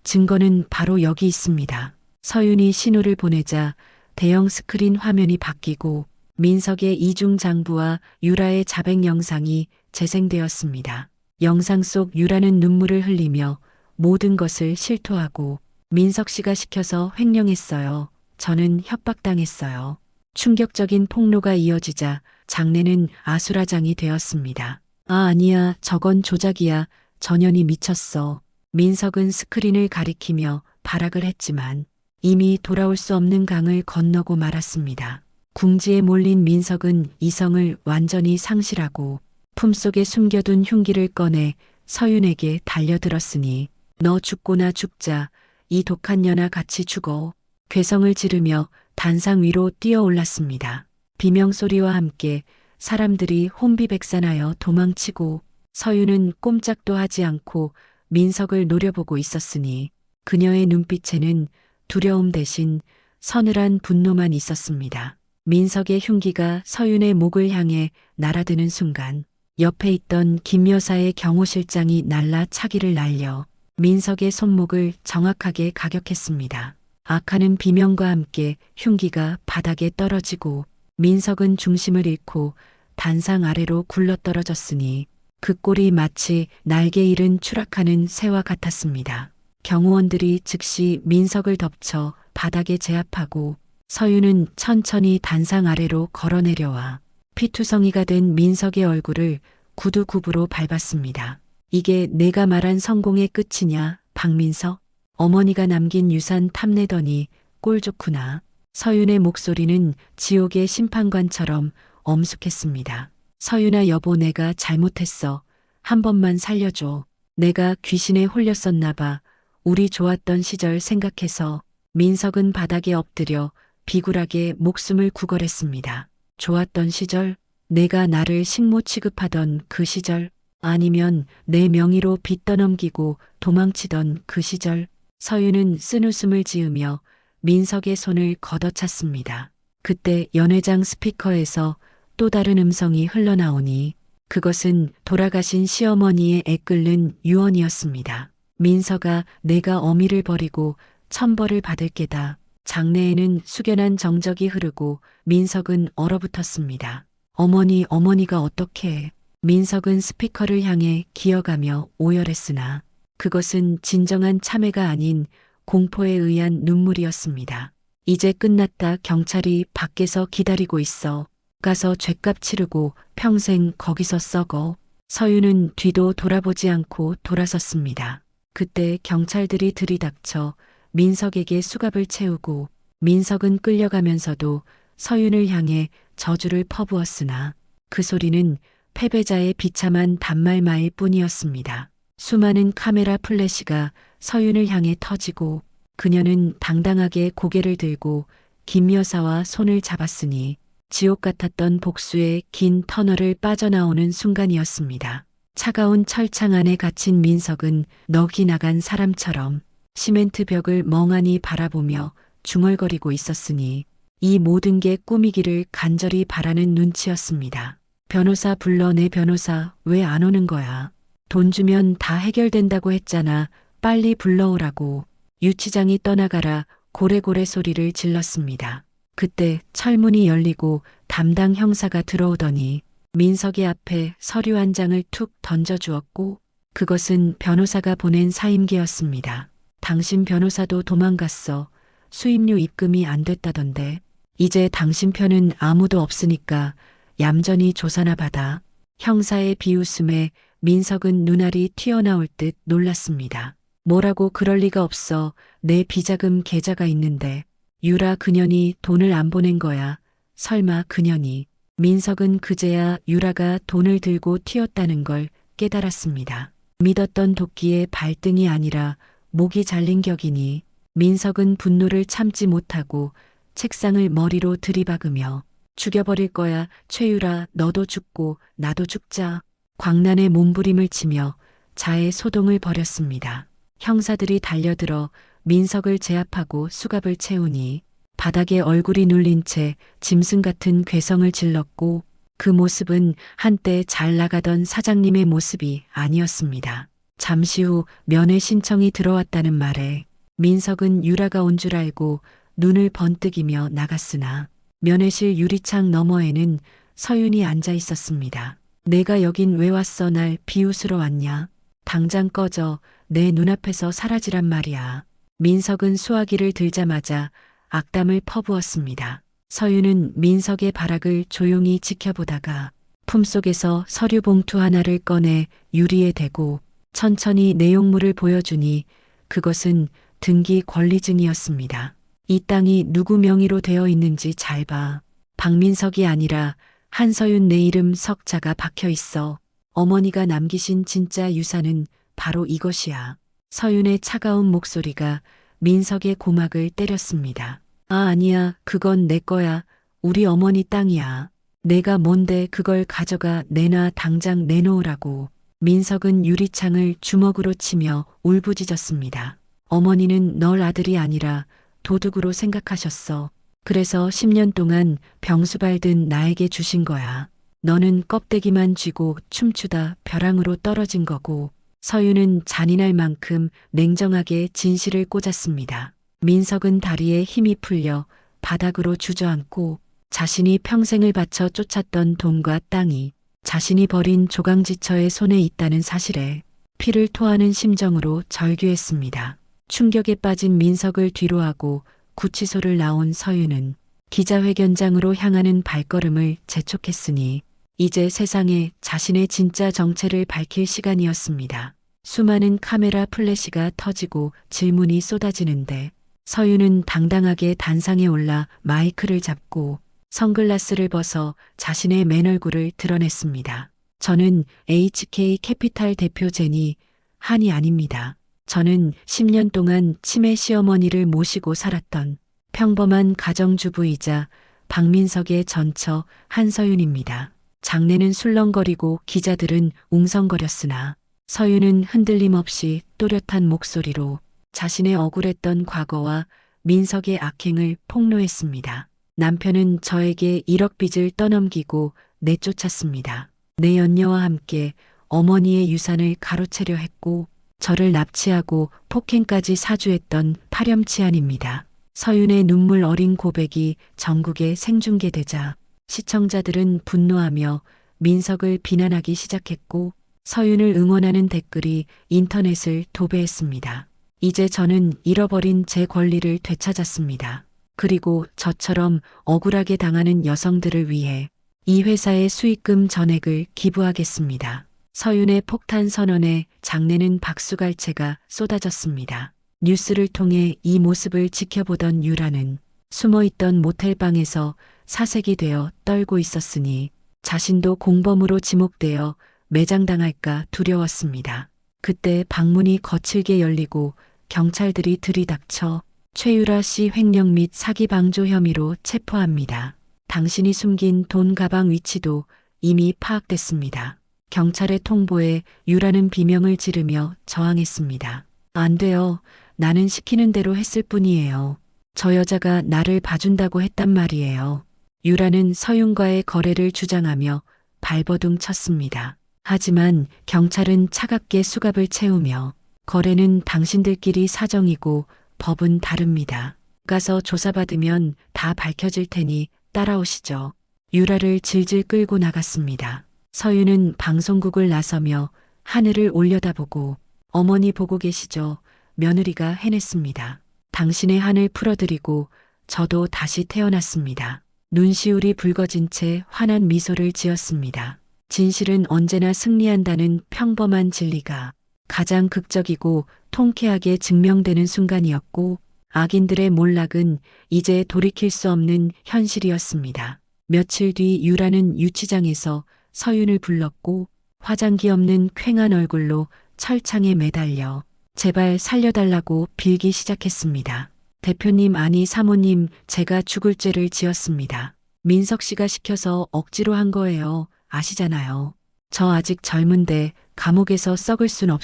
증거는 바로 여기 있습니다. 서윤이 신호를 보내자 대형 스크린 화면이 바뀌고 민석의 이중 장부와 유라의 자백 영상이 재생되었습니다. 영상 속 유라는 눈물을 흘리며 모든 것을 실토하고 민석 씨가 시켜서 횡령했어요. 저는 협박당했어요. 충격적인 폭로가 이어지자 장내는 아수라장이 되었습니다. 아니야. 저건 조작이야. 전현이 미쳤어. 민석은 스크린을 가리키며 발악을 했지만 이미 돌아올 수 없는 강을 건너고 말았습니다. 궁지에 몰린 민석은 이성을 완전히 상실하고 품속에 숨겨둔 흉기를 꺼내 서윤에게 달려들었으니 너 죽고 나 죽자. 이 독한 년아 같이 죽어. 괴성을 지르며 단상 위로 뛰어올랐습니다. 비명소리와 함께 사람들이 혼비백산하여 도망치고 서윤은 꼼짝도 하지 않고 민석을 노려보고 있었으니 그녀의 눈빛에는 두려움 대신 서늘한 분노만 있었습니다. 민석의 흉기가 서윤의 목을 향해 날아드는 순간 옆에 있던 김 여사의 경호실장이 날라 차기를 날려 민석의 손목을 정확하게 가격했습니다. 악하는 비명과 함께 흉기가 바닥에 떨어지고 민석은 중심을 잃고 단상 아래로 굴러떨어졌으니 그 꼴이 마치 날개 잃은 추락하는 새와 같았습니다. 경호원들이 즉시 민석을 덮쳐 바닥에 제압하고 서윤은 천천히 단상 아래로 걸어 내려와 피투성이가 된 민석의 얼굴을 구두굽으로 밟았습니다. 이게 내가 말한 성공의 끝이냐, 박민석? 어머니가 남긴 유산 탐내더니 꼴 좋구나. 서윤의 목소리는 지옥의 심판관처럼 엄숙했습니다. 서윤아 여보, 내가 잘못했어. 한 번만 살려줘. 내가 귀신에 홀렸었나 봐. 우리 좋았던 시절 생각해서. 민석은 바닥에 엎드려 비굴하게 목숨을 구걸했습니다. 좋았던 시절? 내가 나를 식모 취급하던 그 시절? 아니면 내 명의로 빚 떠넘기고 도망치던 그 시절? 서윤은 쓴웃음을 지으며 민석의 손을 걷어찼습니다. 그때 연회장 스피커에서 또 다른 음성이 흘러나오니 그것은 돌아가신 시어머니의 애끓는 유언이었습니다. 민석아, 내가 어미를 버리고 천벌을 받을 게다. 장내에는 숙연한 정적이 흐르고 민석은 얼어붙었습니다. 어머니가 어떻게. 민석은 스피커를 향해 기어가며 오열했으나 그것은 진정한 참회가 아닌 공포에 의한 눈물이었습니다. 이제 끝났다. 경찰이 밖에서 기다리고 있어. 가서 죗값 치르고 평생 거기서 썩어. 서윤은 뒤도 돌아보지 않고 돌아섰습니다. 그때 경찰들이 들이닥쳐 민석에게 수갑을 채우고 민석은 끌려가면서도 서윤을 향해 저주를 퍼부었으나 그 소리는 패배자의 비참한 단말마일 뿐이었습니다. 수많은 카메라 플래시가 서윤을 향해 터지고 그녀는 당당하게 고개를 들고 김 여사와 손을 잡았으니 지옥 같았던 복수의 긴 터널을 빠져나오는 순간이었습니다. 차가운 철창 안에 갇힌 민석은 넋이 나간 사람처럼 시멘트 벽을 멍하니 바라보며 중얼거리고 있었으니 이 모든 게 꿈이기를 간절히 바라는 눈치였습니다. 변호사 불러. 내 변호사 왜 안 오는 거야? 돈 주면 다 해결된다고 했잖아. 빨리 불러오라고. 유치장이 떠나가라 고래고래 소리를 질렀습니다. 그때 철문이 열리고 담당 형사가 들어오더니 민석이 앞에 서류 한 장을 툭 던져주었고 그것은 변호사가 보낸 사임계였습니다. 당신 변호사도 도망갔어. 수임료 입금이 안 됐다던데. 이제 당신 편은 아무도 없으니까 얌전히 조사나 받아. 형사의 비웃음에 민석은 눈알이 튀어나올 듯 놀랐습니다. 뭐라고 그럴 리가 없어. 내 비자금 계좌가 있는데. 유라 그년이 돈을 안 보낸 거야. 설마 그년이. 민석은 그제야 유라가 돈을 들고 튀었다는 걸 깨달았습니다. 믿었던 도끼의 발등이 아니라 목이 잘린 격이니 민석은 분노를 참지 못하고 책상을 머리로 들이박으며 죽여버릴 거야. 최유라 너도 죽고 나도 죽자. 광란의 몸부림을 치며 자해 소동을 벌였습니다. 형사들이 달려들어 민석을 제압하고 수갑을 채우니 바닥에 얼굴이 눌린 채 짐승 같은 괴성을 질렀고 그 모습은 한때 잘 나가던 사장님의 모습이 아니었습니다. 잠시 후 면회 신청이 들어왔다는 말에 민석은 유라가 온 줄 알고 눈을 번뜩이며 나갔으나 면회실 유리창 너머에는 서윤이 앉아 있었습니다. 내가 여긴 왜 왔어? 날 비웃으러 왔냐? 당장 꺼져. 내 눈앞에서 사라지란 말이야. 민석은 수화기를 들자마자 악담을 퍼부었습니다. 서윤은 민석의 발악을 조용히 지켜보다가 품속에서 서류 봉투 하나를 꺼내 유리에 대고 천천히 내용물을 보여주니 그것은 등기 권리증이었습니다. 이 땅이 누구 명의로 되어 있는지 잘 봐. 박민석이 아니라 한서윤 내 이름 석자가 박혀 있어. 어머니가 남기신 진짜 유산은 바로 이것이야. 서윤의 차가운 목소리가 민석의 고막을 때렸습니다. 아, 아니야. 그건 내 거야. 우리 어머니 땅이야. 내가 뭔데 그걸 가져가. 내놔. 당장 내놓으라고. 민석은 유리창을 주먹으로 치며 울부짖었습니다. 어머니는 널 아들이 아니라 도둑으로 생각하셨어. 그래서 10년 동안 병수발 든 나에게 주신 거야. 너는 껍데기만 쥐고 춤추다 벼랑으로 떨어진 거고. 서윤은 잔인할 만큼 냉정하게 진실을 꽂았습니다. 민석은 다리에 힘이 풀려 바닥으로 주저앉고 자신이 평생을 바쳐 쫓았던 돈과 땅이 자신이 버린 조강지처의 손에 있다는 사실에 피를 토하는 심정으로 절규했습니다. 충격에 빠진 민석을 뒤로하고 구치소를 나온 서윤은 기자회견장으로 향하는 발걸음을 재촉했으니 이제 세상에 자신의 진짜 정체를 밝힐 시간이었습니다. 수많은 카메라 플래시가 터지고 질문이 쏟아지는데 서윤은 당당하게 단상에 올라 마이크를 잡고 선글라스를 벗어 자신의 맨얼굴을 드러냈습니다. 저는 HK 캐피탈 대표 제니 한이 아닙니다. 저는 10년 동안 치매 시어머니를 모시고 살았던 평범한 가정주부이자 박민석의 전처 한서윤입니다. 장내는 술렁거리고 기자들은 웅성거렸으나 서윤은 흔들림 없이 또렷한 목소리로 자신의 억울했던 과거와 민석의 악행을 폭로했습니다. 남편은 저에게 1억 빚을 떠넘기고 내쫓았습니다. 내 연녀와 함께 어머니의 유산을 가로채려 했고 저를 납치하고 폭행까지 사주했던 파렴치한입니다. 서윤의 눈물 어린 고백이 전국에 생중계되자 시청자들은 분노하며 민석을 비난하기 시작했고 서윤을 응원하는 댓글이 인터넷을 도배했습니다. 이제 저는 잃어버린 제 권리를 되찾았습니다. 그리고 저처럼 억울하게 당하는 여성들을 위해 이 회사의 수익금 전액을 기부하겠습니다. 서윤의 폭탄 선언에 장내는 박수갈채가 쏟아졌습니다. 뉴스를 통해 이 모습을 지켜보던 유라는 숨어있던 모텔방에서 사색이 되어 떨고 있었으니 자신도 공범으로 지목되어 매장당할까 두려웠습니다. 그때 방문이 거칠게 열리고 경찰들이 들이닥쳐 최유라 씨 횡령 및 사기 방조 혐의로 체포합니다. 당신이 숨긴 돈 가방 위치도 이미 파악됐습니다. 경찰의 통보에 유라는 비명을 지르며 저항했습니다. 안 돼요. 나는 시키는 대로 했을 뿐이에요. 저 여자가 나를 봐준다고 했단 말이에요. 유라는 서윤과의 거래를 주장하며 발버둥 쳤습니다. 하지만 경찰은 차갑게 수갑을 채우며 거래는 당신들끼리 사정이고 법은 다릅니다. 가서 조사받으면 다 밝혀질 테니 따라오시죠. 유라를 질질 끌고 나갔습니다. 서윤은 방송국을 나서며 하늘을 올려다보고 어머니 보고 계시죠? 며느리가 해냈습니다. 당신의 한을 풀어드리고 저도 다시 태어났습니다. 눈시울이 붉어진 채 환한 미소를 지었습니다. 진실은 언제나 승리한다는 평범한 진리가 가장 극적이고 통쾌하게 증명되는 순간이었고 악인들의 몰락은 이제 돌이킬 수 없는 현실이었습니다. 며칠 뒤 유라는 유치장에서 서윤을 불렀고 화장기 없는 퀭한 얼굴로 철창에 매달려 제발 살려달라고 빌기 시작했습니다. 대표님 아니 사모님 제가 죽을 죄를 지었습니다. 민석 씨가 시켜서 억지로 한 거예요. 아시잖아요. 저 아직 젊은데 감옥에서 썩을 순 없...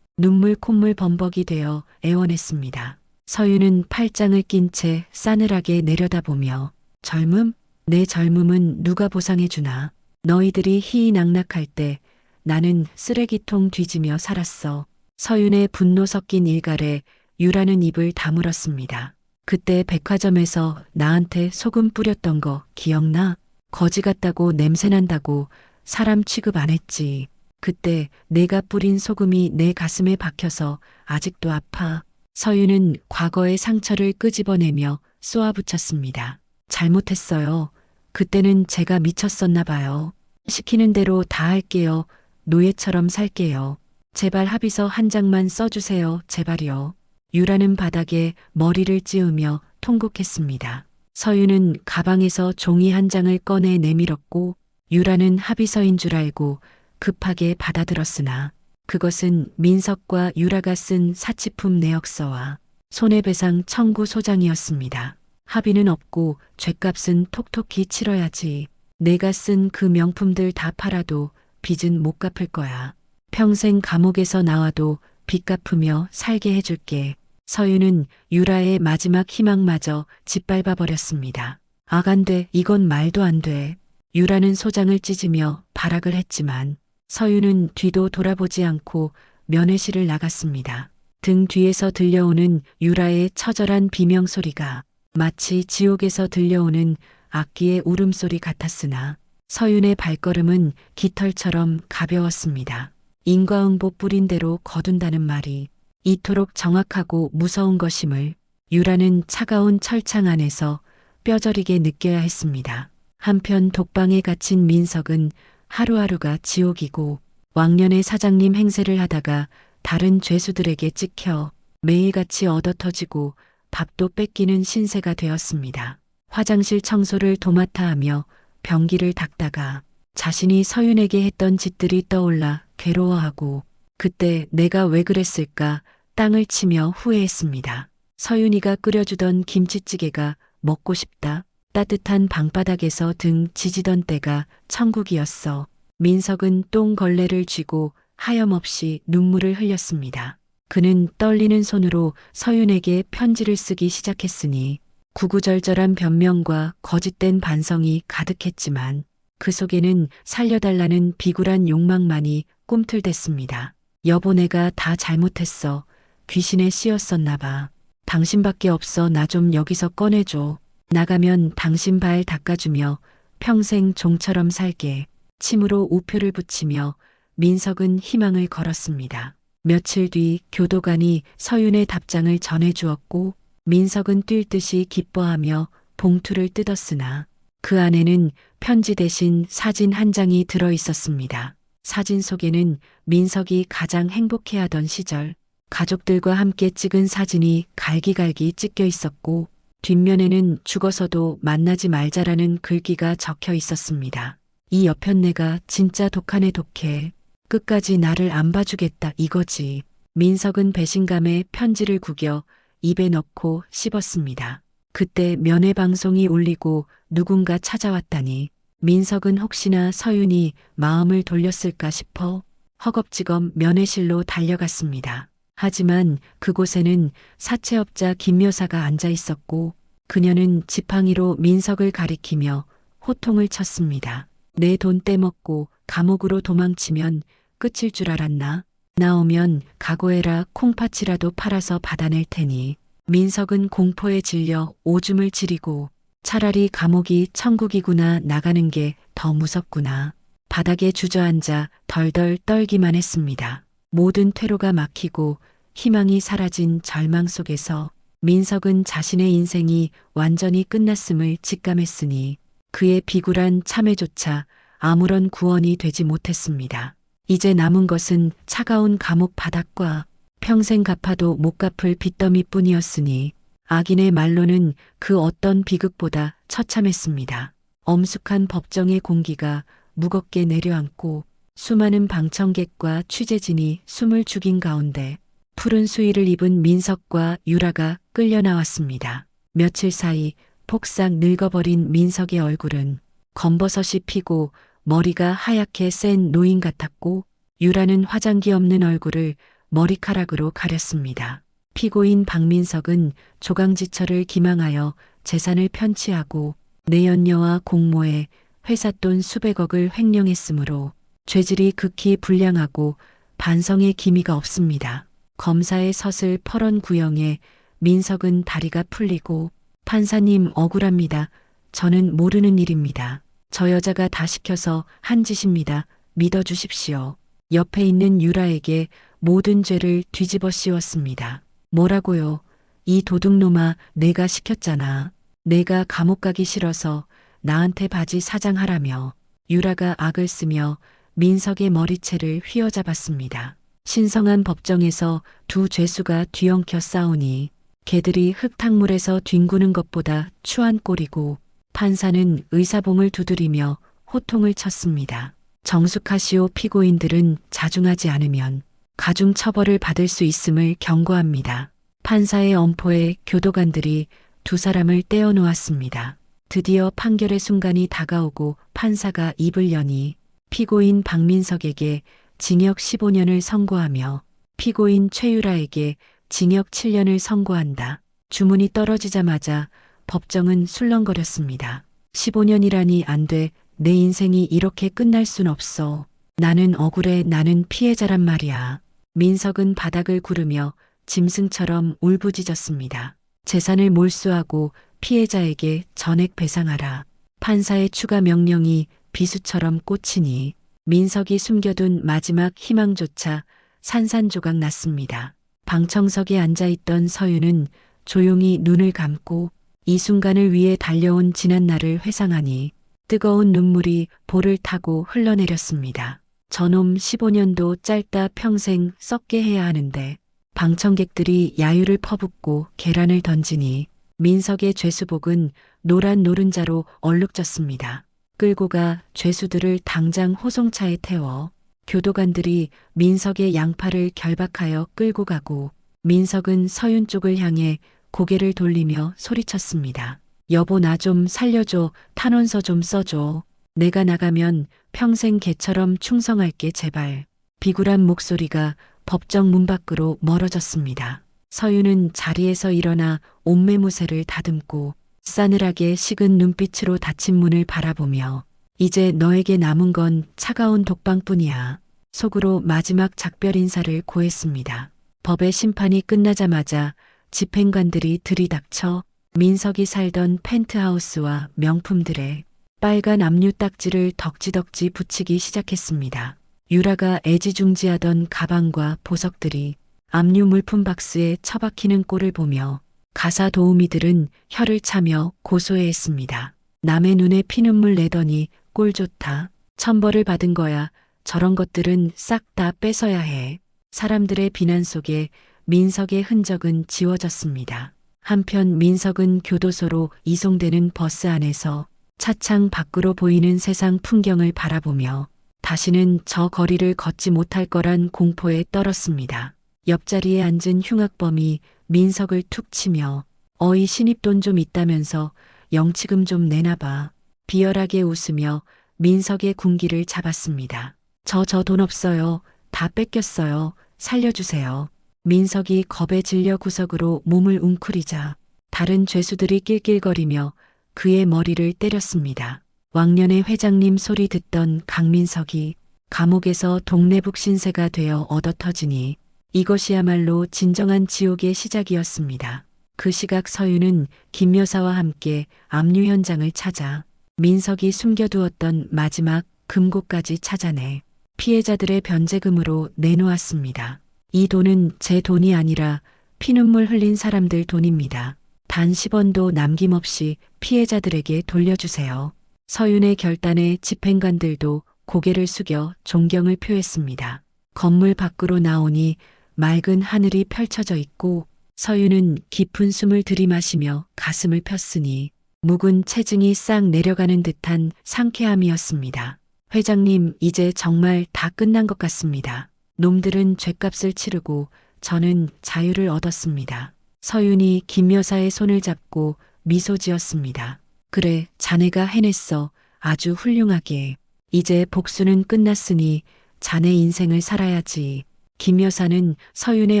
눈물 콧물 범벅이 되어 애원했습니다. 서윤은 팔짱을 낀 채 싸늘하게 내려다보며 젊음? 내 젊음은 누가 보상해주나. 너희들이 희희낙낙할 때 나는 쓰레기통 뒤지며 살았어. 서윤의 분노 섞인 일갈에 유라는 입을 다물었습니다. 그때 백화점에서 나한테 소금 뿌렸던 거 기억나? 거지 같다고 냄새난다고 사람 취급 안 했지. 그때 내가 뿌린 소금이 내 가슴에 박혀서 아직도 아파. 서윤은 과거의 상처를 끄집어내며 쏘아붙였습니다. 잘못했어요. 그때는 제가 미쳤었나 봐요. 시키는 대로 다 할게요. 노예처럼 살게요. 제발 합의서 한 장만 써주세요. 제발이요. 유라는 바닥에 머리를 찌우며 통곡했습니다. 서윤은 가방에서 종이 한 장을 꺼내 내밀었고 유라는 합의서인 줄 알고 급하게 받아들었으나 그것은 민석과 유라가 쓴 사치품 내역서와 손해배상 청구 소장이었습니다. 합의는 없고 죗값은 톡톡히 치러야지. 내가 쓴 그 명품들 다 팔아도 빚은 못 갚을 거야. 평생 감옥에서 나와도 빚 갚으며 살게 해줄게. 서윤은 유라의 마지막 희망마저 짓밟아 버렸습니다. 안 돼. 이건 말도 안 돼. 유라는 소장을 찢으며 발악을 했지만 서윤은 뒤도 돌아보지 않고 면회실을 나갔습니다. 등 뒤에서 들려오는 유라의 처절한 비명소리가 마치 지옥에서 들려오는 악기의 울음소리 같았으나 서윤의 발걸음은 깃털처럼 가벼웠습니다. 인과응보 뿌린 대로 거둔다는 말이 이토록 정확하고 무서운 것임을 유라는 차가운 철창 안에서 뼈저리게 느껴야 했습니다. 한편 독방에 갇힌 민석은 하루하루가 지옥이고 왕년의 사장님 행세를 하다가 다른 죄수들에게 찍혀 매일같이 얻어터지고 밥도 뺏기는 신세가 되었습니다. 화장실 청소를 도맡아 하며 변기를 닦다가 자신이 서윤에게 했던 짓들이 떠올라 괴로워하고 그때 내가 왜 그랬을까 땅을 치며 후회했습니다. 서윤이가 끓여주던 김치찌개가 먹고 싶다. 따뜻한 방바닥에서 등 지지던 때가 천국이었어. 민석은 똥걸레를 쥐고 하염없이 눈물을 흘렸습니다. 그는 떨리는 손으로 서윤에게 편지를 쓰기 시작했으니 구구절절한 변명과 거짓된 반성이 가득했지만 그 속에는 살려달라는 비굴한 욕망만이 꿈틀댔습니다. 여보 내가 다 잘못했어. 귀신에 씌었었나 봐. 당신밖에 없어. 나 좀 여기서 꺼내줘. 나가면 당신 발 닦아주며 평생 종처럼 살게 침으로 우표를 붙이며 민석은 희망을 걸었습니다. 며칠 뒤 교도관이 서윤의 답장을 전해주었고 민석은 뛸 듯이 기뻐하며 봉투를 뜯었으나 그 안에는 편지 대신 사진 한 장이 들어 있었습니다. 사진 속에는 민석이 가장 행복해하던 시절 가족들과 함께 찍은 사진이 갈기갈기 찢겨 있었고 뒷면에는 죽어서도 만나지 말자라는 글귀가 적혀 있었습니다. 이 여편네가 진짜 독하네 독해. 끝까지 나를 안 봐주겠다 이거지. 민석은 배신감에 편지를 구겨 입에 넣고 씹었습니다. 그때 면회방송이 울리고 누군가 찾아왔다니 민석은 혹시나 서윤이 마음을 돌렸을까 싶어 허겁지겁 면회실로 달려갔습니다. 하지만 그곳에는 사채업자 김 여사가 앉아 있었고 그녀는 지팡이로 민석을 가리키며 호통을 쳤습니다. 내 돈 떼먹고 감옥으로 도망치면 끝일 줄 알았나? 나오면 각오해라 콩팥이라도 팔아서 받아낼 테니. 민석은 공포에 질려 오줌을 지리고 차라리 감옥이 천국이구나 나가는 게 더 무섭구나. 바닥에 주저앉아 덜덜 떨기만 했습니다. 모든 퇴로가 막히고 희망이 사라진 절망 속에서 민석은 자신의 인생이 완전히 끝났음을 직감했으니 그의 비굴한 참회조차 아무런 구원이 되지 못했습니다. 이제 남은 것은 차가운 감옥 바닥과 평생 갚아도 못 갚을 빚더미뿐이었으니 악인의 말로는 그 어떤 비극보다 처참했습니다. 엄숙한 법정의 공기가 무겁게 내려앉고 수많은 방청객과 취재진이 숨을 죽인 가운데 푸른 수의를 입은 민석과 유라가 끌려 나왔습니다. 며칠 사이 폭삭 늙어버린 민석의 얼굴은 검버섯이 피고 머리가 하얗게 센 노인 같았고 유라는 화장기 없는 얼굴을 머리카락으로 가렸습니다. 피고인 박민석은 조강지처를 기망하여 재산을 편취하고 내연녀와 공모해 회사 돈 수백억을 횡령했으므로 죄질이 극히 불량하고 반성의 기미가 없습니다. 검사의 서슬 퍼런 구형에 민석은 다리가 풀리고 판사님 억울합니다. 저는 모르는 일입니다. 저 여자가 다 시켜서 한 짓입니다. 믿어주십시오. 옆에 있는 유라에게 모든 죄를 뒤집어 씌웠습니다. 뭐라고요? 이 도둑놈아 내가 시켰잖아. 내가 감옥 가기 싫어서 나한테 바지 사장하라며. 유라가 악을 쓰며 민석의 머리채를 휘어잡았습니다. 신성한 법정에서 두 죄수가 뒤엉켜 싸우니 개들이 흙탕물에서 뒹구는 것보다 추한 꼴이고 판사는 의사봉을 두드리며 호통을 쳤습니다. 정숙하시오 피고인들은 자중하지 않으면 가중 처벌을 받을 수 있음을 경고합니다. 판사의 엄포에 교도관들이 두 사람을 떼어 놓았습니다. 드디어 판결의 순간이 다가오고 판사가 입을 여니 피고인 박민석에게 징역 15년을 선고하며 피고인 최유라에게 징역 7년을 선고한다. 주문이 떨어지자마자 법정은 술렁거렸습니다. 15년이라니 안 돼. 내 인생이 이렇게 끝날 순 없어. 나는 억울해. 나는 피해자란 말이야. 민석은 바닥을 구르며 짐승처럼 울부짖었습니다. 재산을 몰수하고 피해자에게 전액 배상하라. 판사의 추가 명령이 비수처럼 꽂히니 민석이 숨겨둔 마지막 희망조차 산산조각 났습니다. 방청석에 앉아있던 서윤은 조용히 눈을 감고 이 순간을 위해 달려온 지난날을 회상하니 뜨거운 눈물이 볼을 타고 흘러내렸습니다. 저놈 15년도 짧다 평생 썩게 해야 하는데 방청객들이 야유를 퍼붓고 계란을 던지니 민석의 죄수복은 노란 노른자로 얼룩졌습니다. 끌고 가 죄수들을 당장 호송차에 태워 교도관들이 민석의 양팔을 결박하여 끌고 가고 민석은 서윤 쪽을 향해 고개를 돌리며 소리쳤습니다. 여보 나 좀 살려줘. 탄원서 좀 써줘. 내가 나가면 평생 개처럼 충성할게 제발. 비굴한 목소리가 법정 문 밖으로 멀어졌습니다. 서윤은 자리에서 일어나 옷매무새를 다듬고 싸늘하게 식은 눈빛으로 닫힌 문을 바라보며 이제 너에게 남은 건 차가운 독방뿐이야. 속으로 마지막 작별 인사를 고했습니다. 법의 심판이 끝나자마자 집행관들이 들이닥쳐 민석이 살던 펜트하우스와 명품들에 빨간 압류 딱지를 덕지덕지 붙이기 시작했습니다. 유라가 애지중지하던 가방과 보석들이 압류 물품 박스에 처박히는 꼴을 보며 가사 도우미들은 혀를 차며 고소해했습니다. 남의 눈에 피눈물 내더니 꼴 좋다. 천벌을 받은 거야. 저런 것들은 싹 다 뺏어야 해. 사람들의 비난 속에 민석의 흔적은 지워졌습니다. 한편 민석은 교도소로 이송되는 버스 안에서 차창 밖으로 보이는 세상 풍경을 바라보며 다시는 저 거리를 걷지 못할 거란 공포에 떨었습니다. 옆자리에 앉은 흉악범이 민석을 툭 치며 어이 신입돈 좀 있다면서 영치금 좀 내놔봐. 비열하게 웃으며 민석의 군기를 잡았습니다. 저 돈 없어요. 다 뺏겼어요. 살려주세요. 민석이 겁에 질려 구석으로 몸을 웅크리자 다른 죄수들이 낄낄거리며 그의 머리를 때렸습니다. 왕년의 회장님 소리 듣던 강민석이 감옥에서 동네북 신세가 되어 얻어터지니 이것이야말로 진정한 지옥의 시작이었습니다. 그 시각 서유는 김 여사와 함께 압류 현장을 찾아 민석이 숨겨두었던 마지막 금고까지 찾아내 피해자들의 변제금으로 내놓았습니다. 이 돈은 제 돈이 아니라 피눈물 흘린 사람들 돈입니다. 단 10원도 남김없이 피해자들에게 돌려주세요. 서윤의 결단에 집행관들도 고개를 숙여 존경을 표했습니다. 건물 밖으로 나오니 맑은 하늘이 펼쳐져 있고 서윤은 깊은 숨을 들이마시며 가슴을 폈으니 묵은 체증이 싹 내려가는 듯한 상쾌함이었습니다. 회장님, 이제 정말 다 끝난 것 같습니다. 놈들은 죗값을 치르고 저는 자유를 얻었습니다. 서윤이 김 여사의 손을 잡고 미소 지었습니다. 그래, 자네가 해냈어. 아주 훌륭하게. 이제 복수는 끝났으니 자네 인생을 살아야지. 김 여사는 서윤의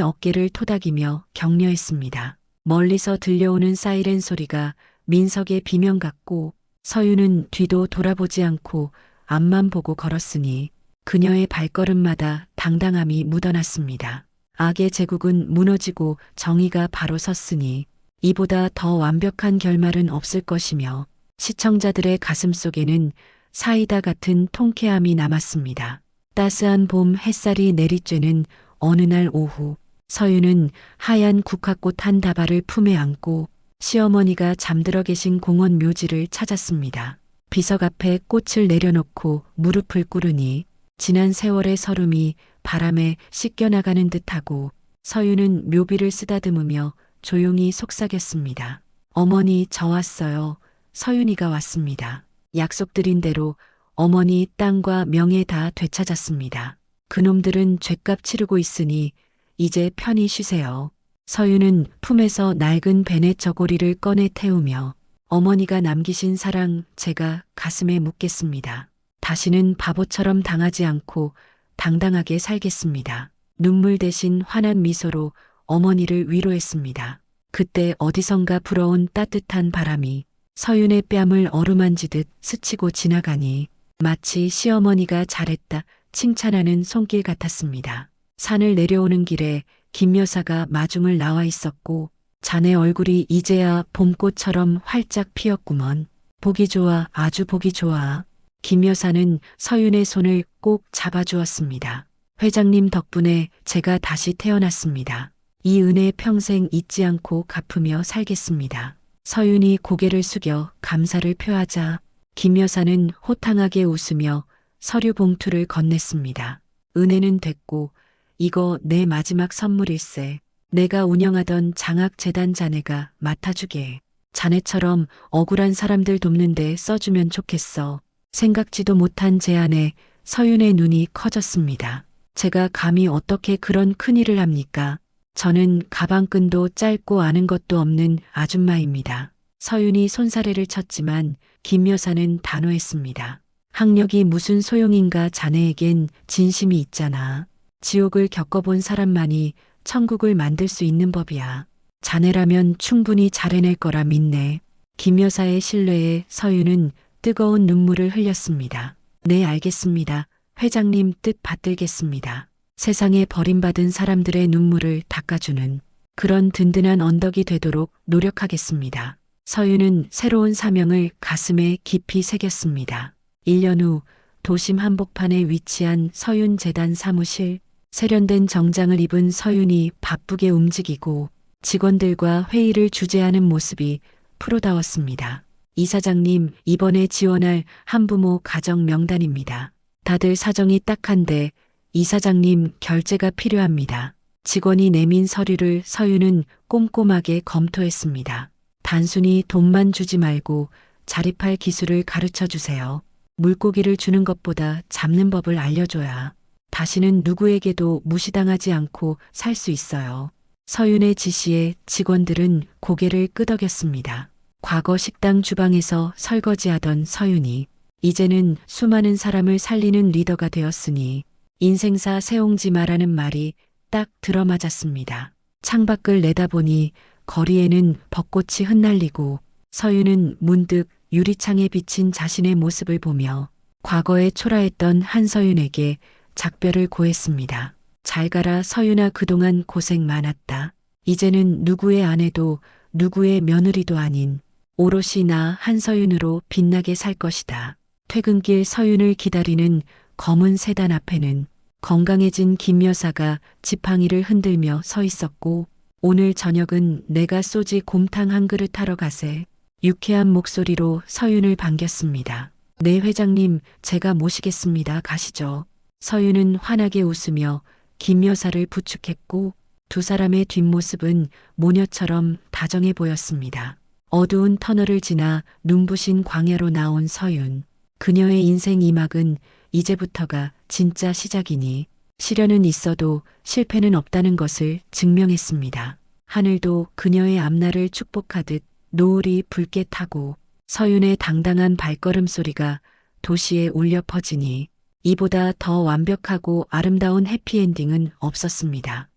어깨를 토닥이며 격려했습니다. 멀리서 들려오는 사이렌 소리가 민석의 비명 같고 서윤은 뒤도 돌아보지 않고 앞만 보고 걸었으니 그녀의 발걸음마다 당당함이 묻어났습니다. 악의 제국은 무너지고 정의가 바로 섰으니 이보다 더 완벽한 결말은 없을 것이며 시청자들의 가슴 속에는 사이다 같은 통쾌함이 남았습니다. 따스한 봄 햇살이 내리쬐는 어느 날 오후 서윤은 하얀 국화꽃 한 다발을 품에 안고 시어머니가 잠들어 계신 공원 묘지를 찾았습니다. 비석 앞에 꽃을 내려놓고 무릎을 꿇으니 지난 세월의 서름이 바람에 씻겨나가는 듯하고 서윤은 묘비를 쓰다듬으며 조용히 속삭였습니다. 어머니, 저 왔어요. 서윤이가 왔습니다. 약속드린 대로 어머니 땅과 명예 다 되찾았습니다. 그놈들은 죗값 치르고 있으니 이제 편히 쉬세요. 서윤은 품에서 낡은 베넷 저고리를 꺼내 태우며 어머니가 남기신 사랑 제가 가슴에 묻겠습니다. 다시는 바보처럼 당하지 않고 당당하게 살겠습니다. 눈물 대신 환한 미소로 어머니를 위로했습니다. 그때 어디선가 불어온 따뜻한 바람이 서윤의 뺨을 어루만지듯 스치고 지나가니 마치 시어머니가 잘했다 칭찬하는 손길 같았습니다. 산을 내려오는 길에 김 여사가 마중을 나와 있었고 자네 얼굴이 이제야 봄꽃처럼 활짝 피었구먼. 보기 좋아, 아주 보기 좋아. 김 여사는 서윤의 손을 꼭 잡아주었습니다. 회장님 덕분에 제가 다시 태어났습니다. 이 은혜 평생 잊지 않고 갚으며 살겠습니다. 서윤이 고개를 숙여 감사를 표하자 김 여사는 호탕하게 웃으며 서류 봉투를 건넸습니다. 은혜는 됐고 이거 내 마지막 선물일세. 내가 운영하던 장학재단 자네가 맡아주게. 자네처럼 억울한 사람들 돕는데 써주면 좋겠어. 생각지도 못한 제안에 서윤의 눈이 커졌습니다. 제가 감히 어떻게 그런 큰일을 합니까? 저는 가방끈도 짧고 아는 것도 없는 아줌마입니다. 서윤이 손사래를 쳤지만 김 여사는 단호했습니다. 학력이 무슨 소용인가 자네에겐 진심이 있잖아. 지옥을 겪어본 사람만이 천국을 만들 수 있는 법이야. 자네라면 충분히 잘해낼 거라 믿네. 김 여사의 신뢰에 서윤은 뜨거운 눈물을 흘렸습니다. 네, 알겠습니다. 회장님 뜻 받들겠습니다. 세상에 버림받은 사람들의 눈물을 닦아주는 그런 든든한 언덕이 되도록 노력하겠습니다. 서윤은 새로운 사명을 가슴에 깊이 새겼습니다. 1년 후 도심 한복판에 위치한 서윤재단 사무실. 세련된 정장을 입은 서윤이 바쁘게 움직이고 직원들과 회의를 주재하는 모습이 프로다웠습니다. 이사장님, 이번에 지원할 한부모 가정 명단입니다. 다들 사정이 딱한데 이사장님 결제가 필요합니다. 직원이 내민 서류를 서윤은 꼼꼼하게 검토했습니다. 단순히 돈만 주지 말고 자립할 기술을 가르쳐 주세요. 물고기를 주는 것보다 잡는 법을 알려줘야 다시는 누구에게도 무시당하지 않고 살 수 있어요. 서윤의 지시에 직원들은 고개를 끄덕였습니다. 과거 식당 주방에서 설거지하던 서윤이 이제는 수많은 사람을 살리는 리더가 되었으니 인생사 세옹지 마라는 말이 딱 들어맞았습니다. 창밖을 내다보니 거리에는 벚꽃이 흩날리고 서윤은 문득 유리창에 비친 자신의 모습을 보며 과거에 초라했던 한서윤에게 작별을 고했습니다. 잘 가라 서윤아, 그동안 고생 많았다. 이제는 누구의 아내도 누구의 며느리도 아닌 오롯이 나 한서윤으로 빛나게 살 것이다. 퇴근길 서윤을 기다리는 검은 세단 앞에는 건강해진 김 여사가 지팡이를 흔들며 서 있었고, 오늘 저녁은 내가 쏘지 곰탕 한 그릇 하러 가세. 유쾌한 목소리로 서윤을 반겼습니다. 네 회장님, 제가 모시겠습니다. 가시죠. 서윤은 환하게 웃으며 김 여사를 부축했고 두 사람의 뒷모습은 모녀처럼 다정해 보였습니다. 어두운 터널을 지나 눈부신 광야로 나온 서윤. 그녀의 인생 2막은 이제부터가 진짜 시작이니 시련은 있어도 실패는 없다는 것을 증명했습니다. 하늘도 그녀의 앞날을 축복하듯 노을이 붉게 타고 서윤의 당당한 발걸음 소리가 도시에 울려 퍼지니 이보다 더 완벽하고 아름다운 해피엔딩은 없었습니다.